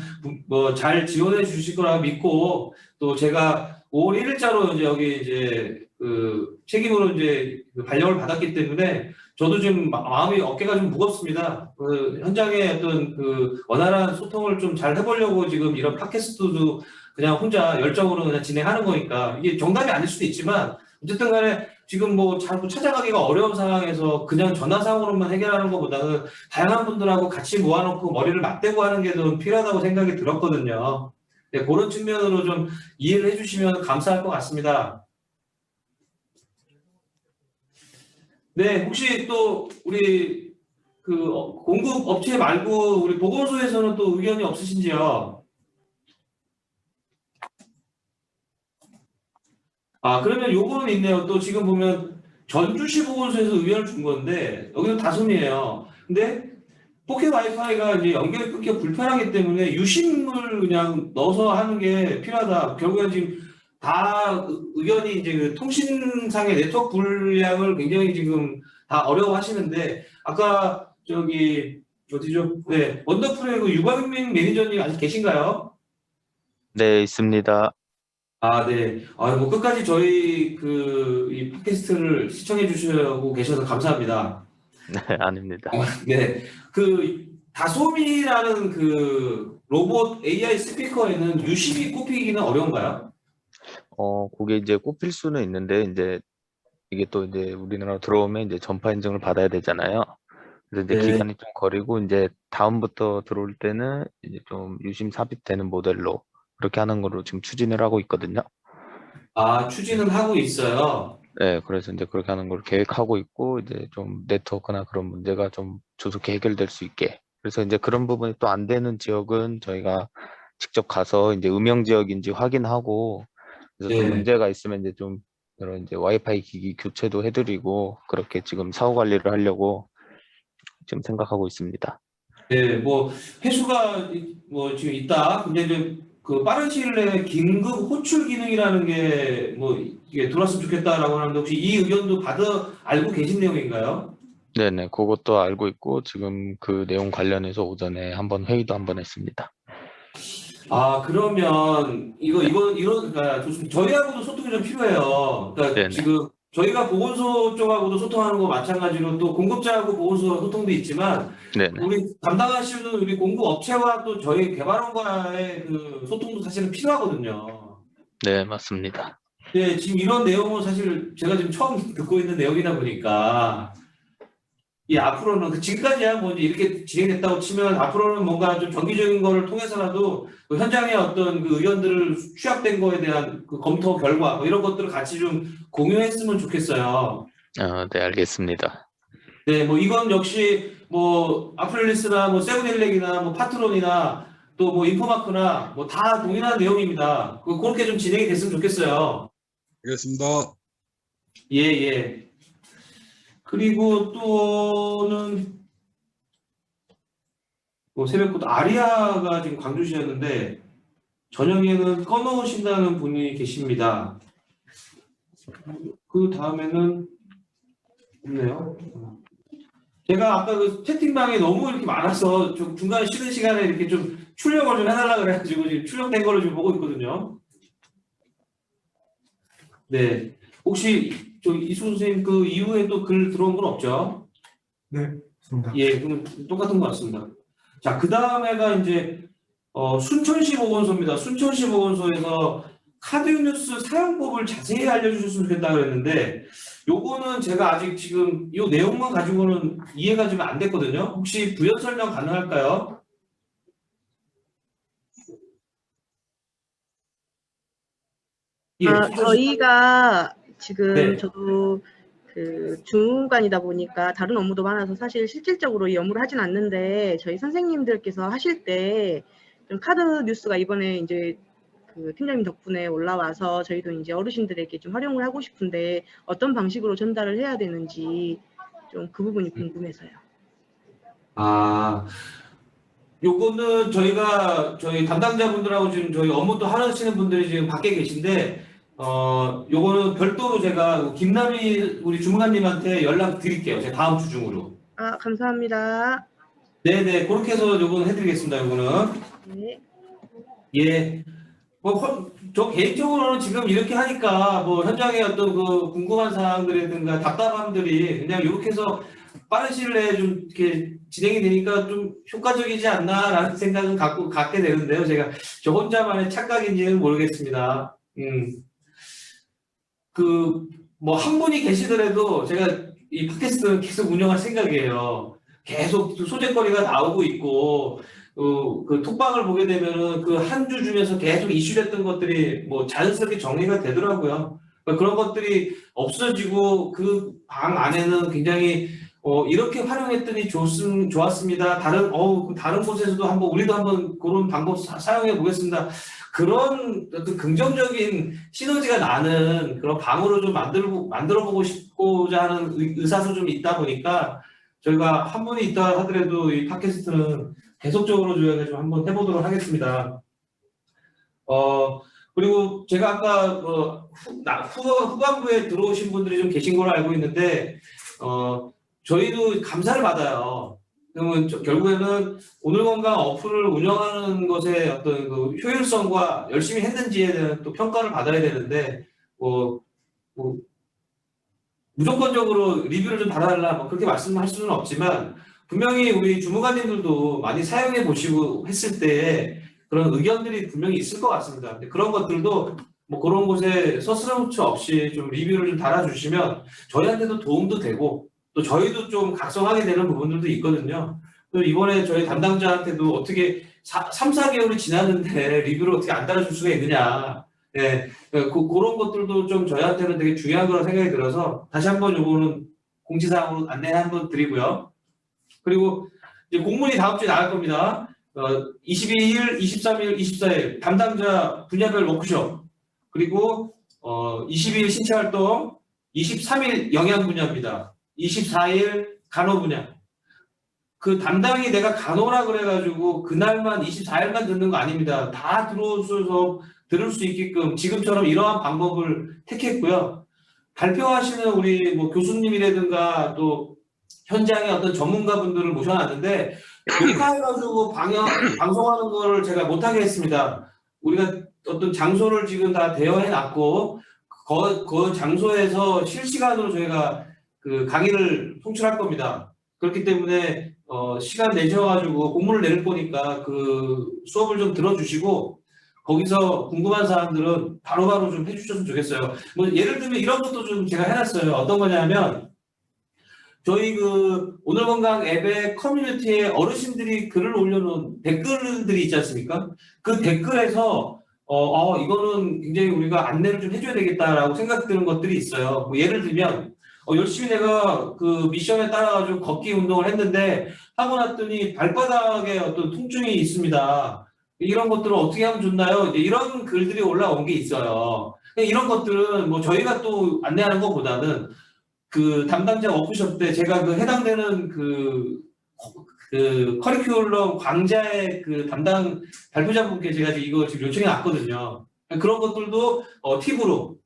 뭐 잘 지원해 주실 거라 믿고, 또 제가 5월 1일자로 이제 여기 이제 그 책임으로 이제 발령을 받았기 때문에 저도 지금 마음이 어깨가 좀 무겁습니다. 현장의 어떤 원활한 소통을 좀 잘 해보려고 지금 이런 팟캐스트도 그냥 혼자 열정으로 그냥 진행하는 거니까 이게 정답이 아닐 수도 있지만, 어쨌든 간에 지금 뭐 자꾸 찾아가기가 어려운 상황에서 그냥 전화상으로만 해결하는 것보다는 다양한 분들하고 같이 모아놓고 머리를 맞대고 하는 게 좀 필요하다고 생각이 들었거든요. 네, 그런 측면으로 좀 이해를 해주시면 감사할 것 같습니다. 네, 혹시 또 우리 공급 업체 말고 우리 보건소에서는 또 의견이 없으신지요? 아, 그러면 요거는 있네요. 또 지금 보면 전주시 보건소에서 의견을 준 건데 여기도 다솜이에요. 근데 포켓 와이파이가 이제 연결이 끊겨 불편하기 때문에 유심을 그냥 넣어서 하는 게 필요하다. 결국엔 지금 다 의견이 이제 그 통신상의 네트워크 불량을 굉장히 지금 다 어려워하시는데, 아까 저기 어디죠? 네, 원더풀의 그 유광민 매니저님 아직 계신가요? 네, 있습니다. 아, 네. 뭐 끝까지 저희 이 팟캐스트를 시청해 주시고 계셔서 감사합니다. 네, 아닙니다. 네, 그 다솜이라는 그 로봇 AI 스피커에는 유심히 꼽히기는 어려운가요? 그게 이제 꼽힐 수는 있는데 이제 이게 또 이제 우리나라 들어오면 이제 전파 인증을 받아야 되잖아요. 그래서 이제 네. 기간이 좀 거리고 이제 다음부터 들어올 때는 이제 좀 유심 삽입되는 모델로 그렇게 하는 거로 지금 추진을 하고 있거든요. 아, 추진은 하고 있어요. 네, 그래서 이제 그렇게 하는 걸 계획하고 있고 이제 좀 네트워크나 그런 문제가 좀 조속히 해결될 수 있게. 그래서 이제 그런 부분이 또 안 되는 지역은 저희가 직접 가서 이제 음영 지역인지 확인하고 그래서 좀 네. 문제가 있으면 이제 좀 이런 이제 와이파이 기기 교체도 해드리고 그렇게 지금 사후 관리를 하려고 지금 생각하고 있습니다. 네, 뭐 회수가 뭐 지금 있다. 근데 이제 그 빠른 시일 내에 긴급 호출 기능이라는 게 뭐 이게 들어왔으면 좋겠다라고 하는데 혹시 이 의견도 알고 계신 내용인가요? 네네, 그것도 알고 있고 지금 그 내용 관련해서 오전에 한번 회의도 한번 했습니다. 아, 그러면 그러니까 좋습니다. 저희하고도 소통이 좀 필요해요. 그러니까 네네. 지금 저희가 보건소 쪽하고도 소통하는 거 마찬가지로 또 공급자하고 보건소 소통도 있지만 네네. 우리 담당하시는 우리 공급 업체와 또 저희 개발원과의 그 소통도 사실은 필요하거든요. 네, 맞습니다. 네, 지금 이런 내용은 사실 제가 지금 처음 듣고 있는 내용이다 보니까 이 앞으로는 그 지금까지야 뭐 이제 이렇게 진행됐다고 치면 앞으로는 뭔가 좀 정기적인 거를 통해서라도 그 현장의 어떤 그 의견들을 취합된 거에 대한 그 검토 결과 뭐 이런 것들을 같이 좀 공유했으면 좋겠어요. 네, 알겠습니다. 네, 뭐 이건 역시 뭐 아프릴리스나 뭐 세븐일렉이나 뭐 파트론이나 또 뭐 인포마크나 뭐 다 동일한 내용입니다. 그렇게 좀 진행이 됐으면 좋겠어요. 알겠습니다. 예, 예. 그리고 또는 뭐 새벽부터 아리아가 지금 광주시였는데 저녁에는 꺼놓으신다는 분이 계십니다. 그 다음에는 없네요. 제가 아까 그 채팅방에 너무 이렇게 많아서 좀 중간에 쉬는 시간에 이렇게 좀 출력을 좀 해달라 그래가지고 지금 출력된 거를 좀 보고 있거든요. 네. 혹시 저 이수 선생님 그 이후에 또 글 들어온 건 없죠? 네, 맞습니다. 예, 그럼 똑같은 것 같습니다. 자, 그 다음에가 이제 순천시 보건소입니다. 순천시 보건소에서 카드뉴스 사용법을 자세히 알려주셨으면 좋겠다 그랬는데 요거는 제가 아직 지금 이 내용만 가지고는 이해가 좀 안 됐거든요. 혹시 부연 설명 가능할까요? 예, 순천시. 저희가 지금 네. 저도 그 중간이다 보니까 다른 업무도 많아서 사실 실질적으로 이 업무를 하진 않는데 저희 선생님들께서 하실 때 좀 카드 뉴스가 이번에 이제 그 팀장님 덕분에 올라와서 저희도 이제 어르신들에게 좀 활용을 하고 싶은데 어떤 방식으로 전달을 해야 되는지 좀 그 부분이 궁금해서요. 아, 요거는 저희 담당자분들하고 지금 저희 업무도 하시는 분들이 지금 밖에 계신데, 요거는 별도로 제가 김남희 우리 주무관님한테 연락 드릴게요. 제가 다음 주 중으로. 아, 감사합니다. 네네, 그렇게 해서 요거는 해드리겠습니다. 요거는. 네. 예. 저 개인적으로는 지금 이렇게 하니까 뭐 현장의 어떤 그 궁금한 사항들이든가 답답함들이 그냥 이렇게 해서 빠른 시일 내에 좀 이렇게 진행이 되니까 좀 효과적이지 않나라는 생각은 갖게 되는데요. 제가 저 혼자만의 착각인지는 모르겠습니다. 뭐 한 분이 계시더라도 제가 이 팟캐스트는 계속 운영할 생각이에요. 계속 소재거리가 나오고 있고 그 톡방을 보게 되면은 그 한 주 중에서 계속 이슈됐던 것들이 뭐 자연스럽게 정리가 되더라고요. 그런 것들이 없어지고 그 방 안에는 굉장히 이렇게 활용했더니 좋았습니다. 다른 곳에서도 우리도 한번 그런 방법 사용해 보겠습니다. 그런 어떤 긍정적인 시너지가 나는 그런 방으로 좀 만들어 보고 싶고자 하는 의사도 좀 있다 보니까 저희가 한 분이 있다 하더라도 이 팟캐스트는 계속적으로 저희가 좀 한번 해보도록 하겠습니다. 그리고 제가 아까 후반부에 들어오신 분들이 좀 계신 걸로 알고 있는데 저희도 감사를 받아요. 그러면 결국에는 오늘 건강 어플을 운영하는 것의 어떤 그 효율성과 열심히 했는지에 대한 또 평가를 받아야 되는데 무조건적으로 리뷰를 좀 달아달라 뭐 그렇게 말씀할 수는 없지만 분명히 우리 주무관님들도 많이 사용해 보시고 했을 때 그런 의견들이 분명히 있을 것 같습니다. 근데 그런 것들도 뭐 그런 곳에 서스럼치 없이 좀 리뷰를 좀 달아주시면 저희한테도 도움도 되고 또 저희도 좀 각성하게 되는 부분들도 있거든요. 또 이번에 저희 담당자한테도 어떻게 3, 4개월이 지났는데 리뷰를 어떻게 안 달아줄 수가 있느냐. 네, 그런 것들도 좀 저희한테는 되게 중요한 거라 생각이 들어서 다시 한번 요거는 공지사항으로 안내 한번 드리고요. 그리고 이제 공문이 다음 주에 나갈 겁니다. 22일, 23일, 24일 담당자 분야별 워크숍 그리고 22일 신체활동, 23일 영양 분야입니다. 24일 간호 분야. 그 담당이 내가 간호라 그래가지고 그날만 24일만 듣는 거 아닙니다. 다 들어오셔서 들을 수 있게끔 지금처럼 이러한 방법을 택했고요. 발표하시는 우리 뭐 교수님이라든가 또 현장의 어떤 전문가분들을 모셔놨는데 녹화해가지고 방송하는 거를 제가 못하게 했습니다. 우리가 어떤 장소를 지금 다 대여해놨고 그 장소에서 실시간으로 저희가 그 강의를 송출할 겁니다. 그렇기 때문에 시간 내셔가지고 공문을 내릴 거니까 그 수업을 좀 들어주시고 거기서 궁금한 사항들은 바로바로 좀 해주셨으면 좋겠어요. 뭐 예를 들면 이런 것도 좀 제가 해놨어요. 어떤 거냐면 저희 그 오늘 건강 앱의 커뮤니티에 어르신들이 글을 올려놓은 댓글들이 있지 않습니까? 그 댓글에서 이거는 굉장히 우리가 안내를 좀 해줘야 되겠다라고 생각드는 것들이 있어요. 뭐 예를 들면 열심히 내가 그 미션에 따라가지고 걷기 운동을 했는데 하고 났더니 발바닥에 어떤 통증이 있습니다. 이런 것들은 어떻게 하면 좋나요? 이제 이런 글들이 올라온 게 있어요. 이런 것들은 뭐 저희가 또 안내하는 것보다는 그 담당자 워크숍 때 제가 그 해당되는 그 커리큘럼 강좌의 그 담당 발표자분께 제가 이거 지금 요청해 왔거든요. 그런 것들도 팁으로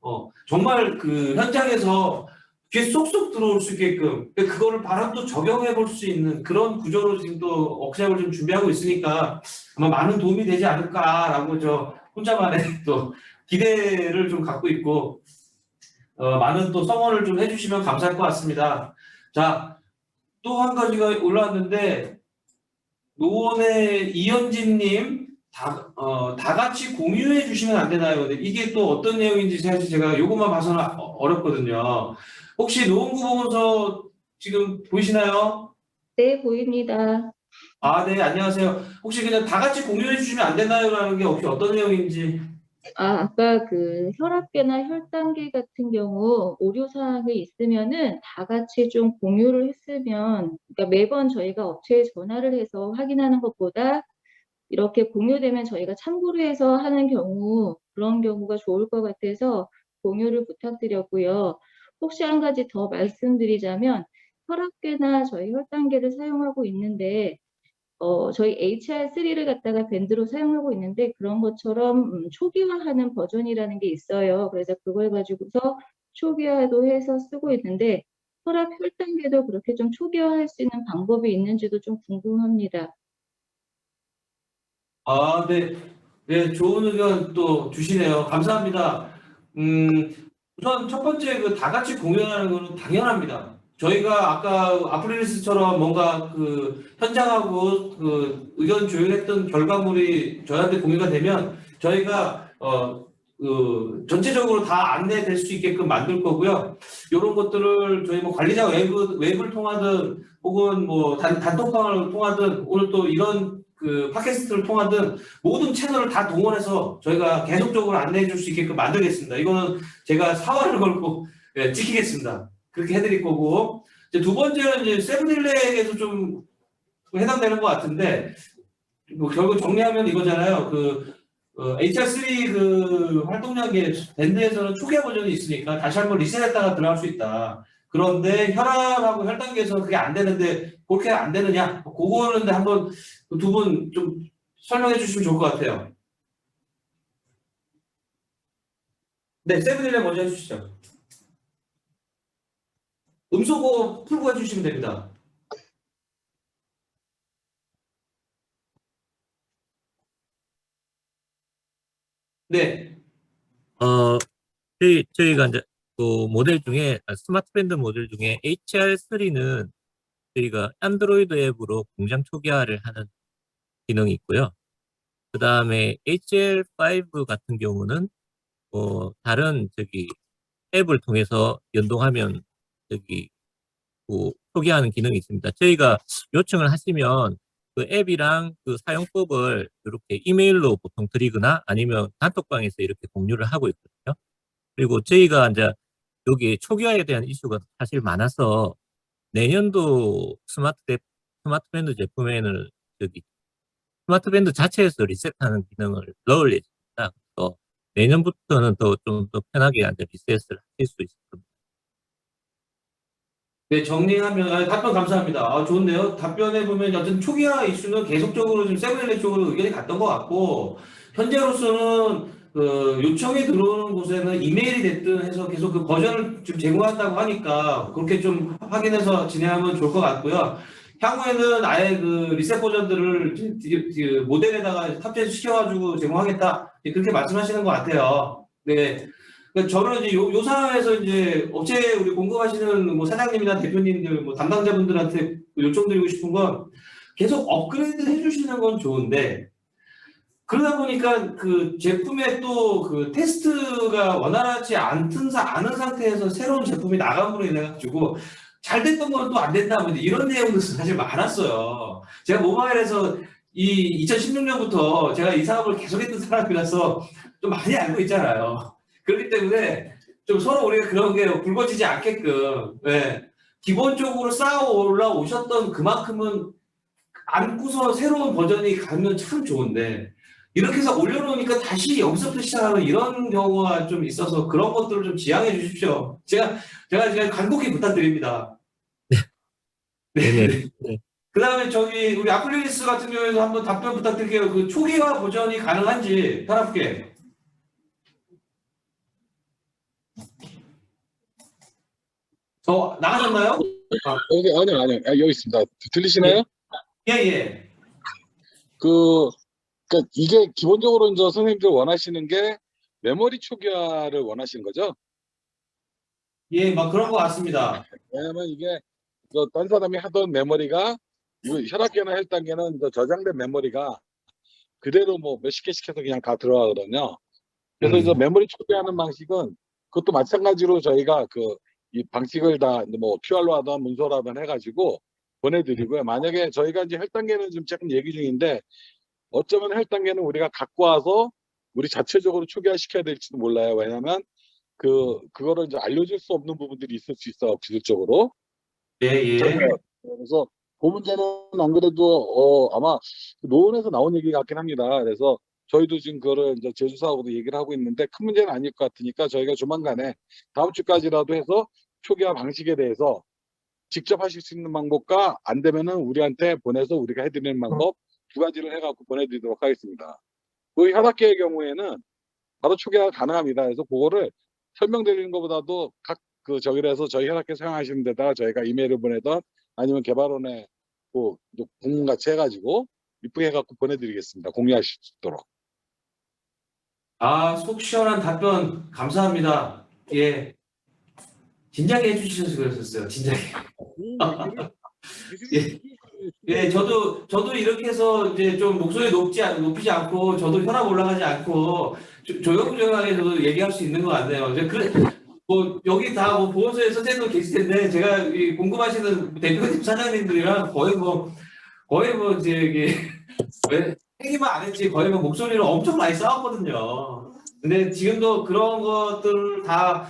정말 그 현장에서 귀에 쏙쏙 들어올 수 있게끔 그거를 바로 또 적용해 볼 수 있는 그런 구조로 지금 또 워크숍을 좀 준비하고 있으니까 아마 많은 도움이 되지 않을까라고 저 혼자만의 또 기대를 좀 갖고 있고 많은 또 성원을 좀 해주시면 감사할 것 같습니다. 자, 또 한 가지가 올라왔는데 노원의 이현진님 다 같이 공유해 주시면 안 되나요? 이게 또 어떤 내용인지 사실 제가 요것만 봐서는 어렵거든요. 혹시 노원구 보건소 지금 보이시나요? 네, 보입니다. 아, 네, 안녕하세요. 혹시 그냥 다 같이 공유해 주시면 안 되나요? 라는 게 혹시 어떤 내용인지. 아까 그 혈압계나 혈당계 같은 경우 오류 사항이 있으면은 다 같이 좀 공유를 했으면, 그러니까 매번 저희가 업체에 전화를 해서 확인하는 것보다 이렇게 공유되면 저희가 참고로 해서 하는 경우, 그런 경우가 좋을 것 같아서 공유를 부탁드렸고요. 혹시 한 가지 더 말씀드리자면 혈압계나 저희 혈당계를 사용하고 있는데 저희 HR3를 갖다가 밴드로 사용하고 있는데 그런 것처럼 초기화하는 버전이라는 게 있어요. 그래서 그걸 가지고서 초기화도 해서 쓰고 있는데 혈압, 혈당계도 그렇게 좀 초기화할 수 있는 방법이 있는지도 좀 궁금합니다. 아, 네. 네, 좋은 의견 또 주시네요. 감사합니다. 우선 첫 번째 그 다 같이 공연하는 거는 당연합니다. 저희가 아까 아프리리스처럼 뭔가 그 현장하고 그 의견 조율했던 결과물이 저희한테 공유가 되면 저희가 그 전체적으로 다 안내될 수 있게끔 만들 거고요. 이런 것들을 저희 뭐 관리자 웹을 통하든 혹은 뭐 단톡방을 통하든 오늘 또 이런 그 팟캐스트를 통하든 모든 채널을 다 동원해서 저희가 계속적으로 안내해 줄 수 있게끔 만들겠습니다. 이거는 제가 사활을 걸고 지키겠습니다. 그렇게 해드릴 거고 이제 두 번째는 이제 세븐일레에게도 좀 해당되는 것 같은데 뭐 결국 정리하면 이거잖아요. 그 HR3 그 활동량계 밴드에서는 초기화 버전이 있으니까 다시 한번 리셋했다가 들어갈 수 있다. 그런데 혈압하고 혈당계에서는 그게 안 되는데 그렇게 안 되느냐? 그거는 한번 두 분 좀 설명해 주시면 좋을 것 같아요. 네, 세븐일레 먼저 해주시죠. 음소거 풀고 해주시면 됩니다. 네. 저희가 이제 그 모델 중에 스마트 밴드 모델 중에 HR3는 저희가 안드로이드 앱으로 공장 초기화를 하는 기능이 있고요. 그 다음에 HL5 같은 경우는 다른 앱을 통해서 연동하면 초기화하는 기능이 있습니다. 저희가 요청을 하시면 그 앱이랑 그 사용법을 이렇게 이메일로 보통 드리거나 아니면 단톡방에서 이렇게 공유를 하고 있거든요. 그리고 저희가 이제 여기 초기화에 대한 이슈가 사실 많아서 내년도 스마트 밴드 제품에는 스마트 밴드 자체에서 리셋하는 기능을 넣을 예정입니다. 그래서 내년부터는 좀 더 편하게 이제 리셋을 하실 수 있을 겁니다. 네, 정리하면 답변 감사합니다. 좋은데요. 답변해 보면 어쨌든 초기화 이슈는 계속적으로 지금 세븐일레 쪽으로 의견이 갔던 것 같고 현재로서는 그 요청이 들어오는 곳에는 이메일이 됐든 해서 계속 그 버전을 좀 제공한다고 하니까 그렇게 좀 확인해서 진행하면 좋을 것 같고요. 향후에는 아예 그 리셋 버전들을 그 모델에다가 탑재해서 시켜가지고 제공하겠다 그렇게 말씀하시는 것 같아요. 네. 그러니까 저는 이제 요 상황에서 이제 업체 우리 공급하시는 뭐 사장님이나 대표님들 뭐 담당자분들한테 요청드리고 싶은 건 계속 업그레이드 해주시는 건 좋은데 그러다 보니까 그 제품의 또 그 테스트가 원활하지 않은 상태에서 새로운 제품이 나감으로 인해 가지고 잘 됐던 건 또 안 된다 뭐 이런 내용도 사실 많았어요. 제가 모바일에서 이 2016년부터 제가 이 사업을 계속했던 사람이라서 좀 많이 알고 있잖아요. 그렇기 때문에 좀 서로 우리가 그런 게 굵어지지 않게끔 기본적으로 쌓아 올라오셨던 그만큼은 안고서 새로운 버전이 가면 참 좋은데 이렇게 해서 올려놓으니까 다시 여기서부터 시작하는 이런 경우가 좀 있어서 그런 것들을 좀 지양해 주십시오. 제가 간곡히 부탁드립니다. 네. 그 다음에 우리 아플리리스 같은 경우에도 한번 답변 부탁드릴게요. 그 초기화 버전이 가능한지 편하게. 나가셨나요? 아니요. 여기 있습니다. 들리시나요? 예. 그러니까 이게 기본적으로 이제 선생님들 원하시는 게 메모리 초기화를 원하시는 거죠? 예, 막 그런 것 같습니다. 왜냐면 이게 딴 사람이 하던 메모리가 이거 혈압계나 혈당계는 저장된 메모리가 그대로 뭐 몇십 개씩 해서 그냥 다 들어가거든요. 그래서 이제 메모리 초기화하는 방식은 그것도 마찬가지로 저희가 이 방식을 다 뭐 QR로 하든 문서로 하든 해가지고 보내드리고요. 만약에 저희가 이제 혈당계는 지금 조금 얘기 중인데 어쩌면 혈당계는 우리가 갖고 와서 우리 자체적으로 초기화 시켜야 될지도 몰라요. 왜냐면 그거를 이제 알려줄 수 없는 부분들이 있을 수 있어 기술적으로. 예. 그래서 그 문제는 안 그래도 아마 노원에서 나온 얘기 같긴 합니다. 그래서 저희도 지금 그거를 이제 제주사하고도 얘기를 하고 있는데 큰 문제는 아닐 것 같으니까 저희가 조만간에 다음 주까지라도 해서 초기화 방식에 대해서 직접 하실 수 있는 방법과 안 되면은 우리한테 보내서 우리가 해드리는 방법 두 가지를 해갖고 보내드리도록 하겠습니다. 그 혈압계의 경우에는 바로 초기화가 가능합니다. 그래서 그거를 설명드리는 것보다도 저기에서 저희 혈압계 사용하시는 데다가 저희가 이메일을 보내던 아니면 개발원에 공문같이 해가지고 이쁘게 해갖고 보내드리겠습니다. 공유하실 수 있도록. 속 시원한 답변 감사합니다. 예. 진작에 해주셔서 그랬었어요. 진작에. 예, 저도 이렇게 해서 이제 좀 목소리 높이지 않고 저도 혈압 올라가지 않고 조용조용하게 저도 얘기할 수 있는 것 같네요. 뭐 여기 다 뭐 보건소에 선생님도 계실 텐데 제가 궁금하시는 대표님 사장님들이랑 거의 이제 왜 얘기만 안 했지 거의 목소리를 엄청 많이 싸웠거든요. 근데 지금도 그런 것들을 다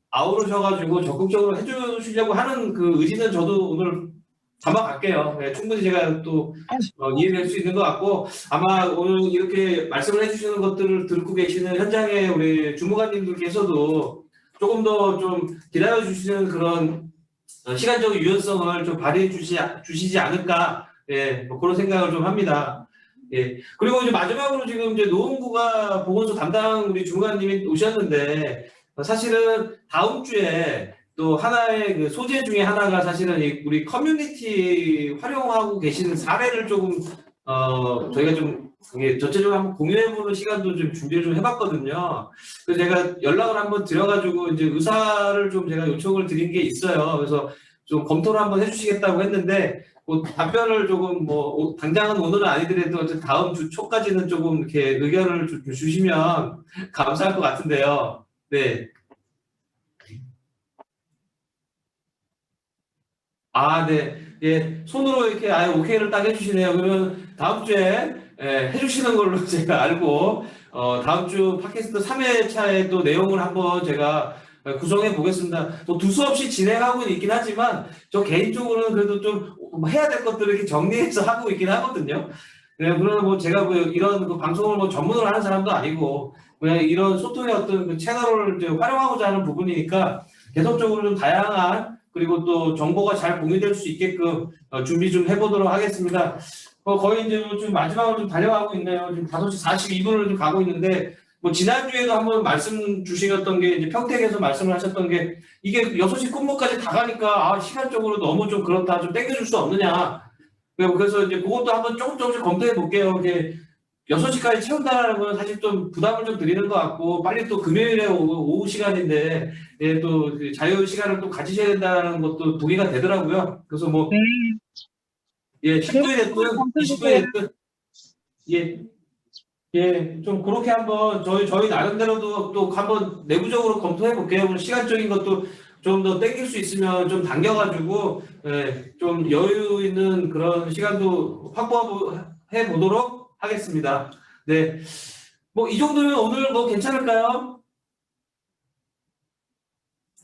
아우르셔가지고 적극적으로 해주시려고 하는 그 의지는 저도 오늘 담아갈게요. 네, 충분히 제가 또 이해할 수 있는 것 같고 아마 오늘 이렇게 말씀을 해주시는 것들을 듣고 계시는 현장의 우리 주무관님들께서도 조금 더 좀 기다려주시는 그런 시간적인 유연성을 좀 발휘해 주시지 않을까 뭐 그런 생각을 좀 합니다. 예. 그리고 이제 마지막으로 지금 이제 노원구가 보건소 담당 우리 주무관님이 오셨는데 사실은 다음 주에 또 하나의 그 소재 중에 하나가 사실은 우리 커뮤니티 활용하고 계시는 사례를 조금 저희가 좀 이게 전체적으로 한번 공유해보는 시간도 좀 준비를 좀 해봤거든요. 그래서 제가 연락을 한번 드려가지고 이제 의사를 좀 제가 요청을 드린 게 있어요. 그래서 좀 검토를 한번 해주시겠다고 했는데 뭐 답변을 조금 뭐 당장은 오늘은 아니더라도 어쨌든 다음 주 초까지는 조금 이렇게 의견을 주시면 감사할 것 같은데요. 네. 아, 네. 예, 손으로 이렇게 아예 오케이를 딱 해주시네요. 그러면 다음 주에 해주시는 걸로 제가 알고, 다음 주 팟캐스트 3회차의 또 내용을 한번 제가 구성해 보겠습니다. 뭐 두서없이 진행하고 있긴 하지만, 저 개인적으로는 그래도 좀 해야 될 것들을 이렇게 정리해서 하고 있긴 하거든요. 네, 그러면 뭐 제가 뭐 이런 그 방송을 뭐 전문으로 하는 사람도 아니고, 그냥 이런 소통의 어떤 그 채널을 이제 활용하고자 하는 부분이니까, 계속적으로 좀 다양한 그리고 또 정보가 잘 공유될 수 있게끔 준비 좀 해보도록 하겠습니다. 거의 이제 좀 마지막으로 좀 달려가고 있네요. 지금 5시 42분을 좀 가고 있는데, 뭐 지난주에도 한번 말씀 주시었던 게 이제 평택에서 말씀을 하셨던 게 이게 6시 근무까지 다 가니까 시간적으로 너무 좀 그렇다, 좀 땡겨줄 수 없느냐. 그래서 이제 그것도 한번 조금씩 검토해 볼게요. 이게 6시까지 채운다는 건 사실 좀 부담을 좀 드리는 것 같고, 빨리 또 금요일에 오후 시간인데, 예, 또 자유 시간을 또 가지셔야 된다는 것도 동의가 되더라고요. 그래서 뭐, 예, 10분이 됐든, 20분이 됐든, 예, 좀 그렇게 한번 저희 나름대로도 또 한번 내부적으로 검토해 볼게요. 오늘 시간적인 것도 좀 더 땡길 수 있으면 좀 당겨가지고, 예, 좀 여유 있는 그런 시간도 확보해 보도록 하겠습니다. 네. 뭐, 이 정도면 오늘 뭐 괜찮을까요?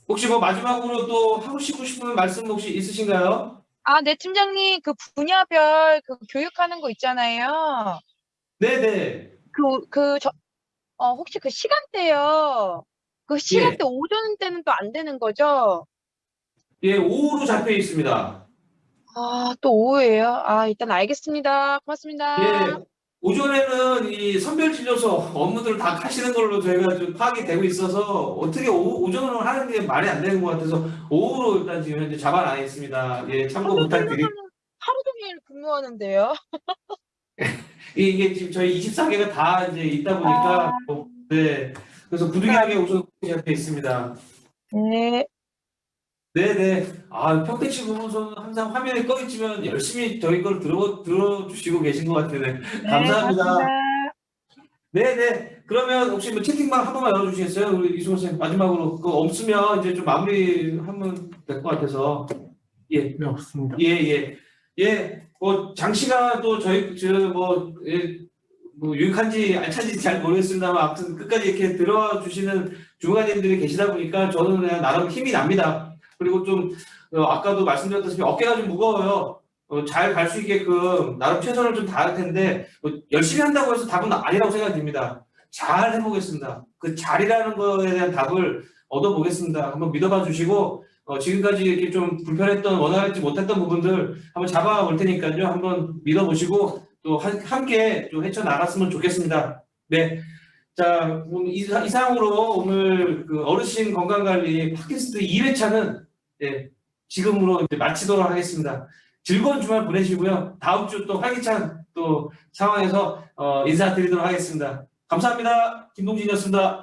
혹시 뭐 마지막으로 또 하고 싶은 말씀 혹시 있으신가요? 네, 팀장님, 그 분야별 그 교육하는 거 있잖아요. 네네. 혹시 그 시간대요. 그 시간대 오전 때는 또 안 되는 거죠? 예, 오후로 잡혀 있습니다. 또 오후예요? 일단 알겠습니다. 고맙습니다. 예, 오전에는 이 선별진료소 업무들을 다 하시는 걸로 저희가 좀 파악이 되고 있어서 어떻게 오전으로 하는 게 말이 안 되는 것 같아서 오후로 일단 지금 현재 잡아놔 있습니다. 예, 참고 부탁드립니다. 하루 종일 근무하는데요. 이게 지금 저희 24개가 다 이제 있다 보니까 네, 그래서 부득이하게 우선 잡혀 있습니다. 네. 네네. 평택시 부문서는 항상 화면에 꺼 있지만 열심히 저희 걸 들어주시고 계신 것 같아요. 감사합니다. 고맙습니다. 네네. 그러면 혹시 뭐 채팅방 한 번만 열어주시겠어요? 우리 이승호 선생님 마지막으로 그거 없으면 이제 좀 마무리하면 될 것 같아서. 예. 네, 없습니다. 예. 뭐 장시가 또 저희 뭐 유익한지 알찬지 잘 모르겠습니다만 아무튼 끝까지 이렇게 들어주시는 주무관님들이 계시다 보니까 저는 그냥 나름 힘이 납니다. 그리고 좀 아까도 말씀드렸다시피 어깨가 좀 무거워요. 잘 갈 수 있게끔 나름 최선을 좀 다할 텐데 열심히 한다고 해서 답은 아니라고 생각됩니다. 잘 해보겠습니다. 그 잘이라는 거에 대한 답을 얻어보겠습니다. 한번 믿어봐 주시고 지금까지 이렇게 좀 불편했던 원활하지 못했던 부분들 한번 잡아볼 테니까요. 한번 믿어보시고 또 함께 좀 헤쳐나갔으면 좋겠습니다. 네. 자, 이상으로 오늘 그 어르신 건강관리 팟캐스트 2회차는 지금으로 이제 마치도록 하겠습니다. 즐거운 주말 보내시고요. 다음 주 또 활기찬 또 상황에서 인사드리도록 하겠습니다. 감사합니다. 김동진이었습니다.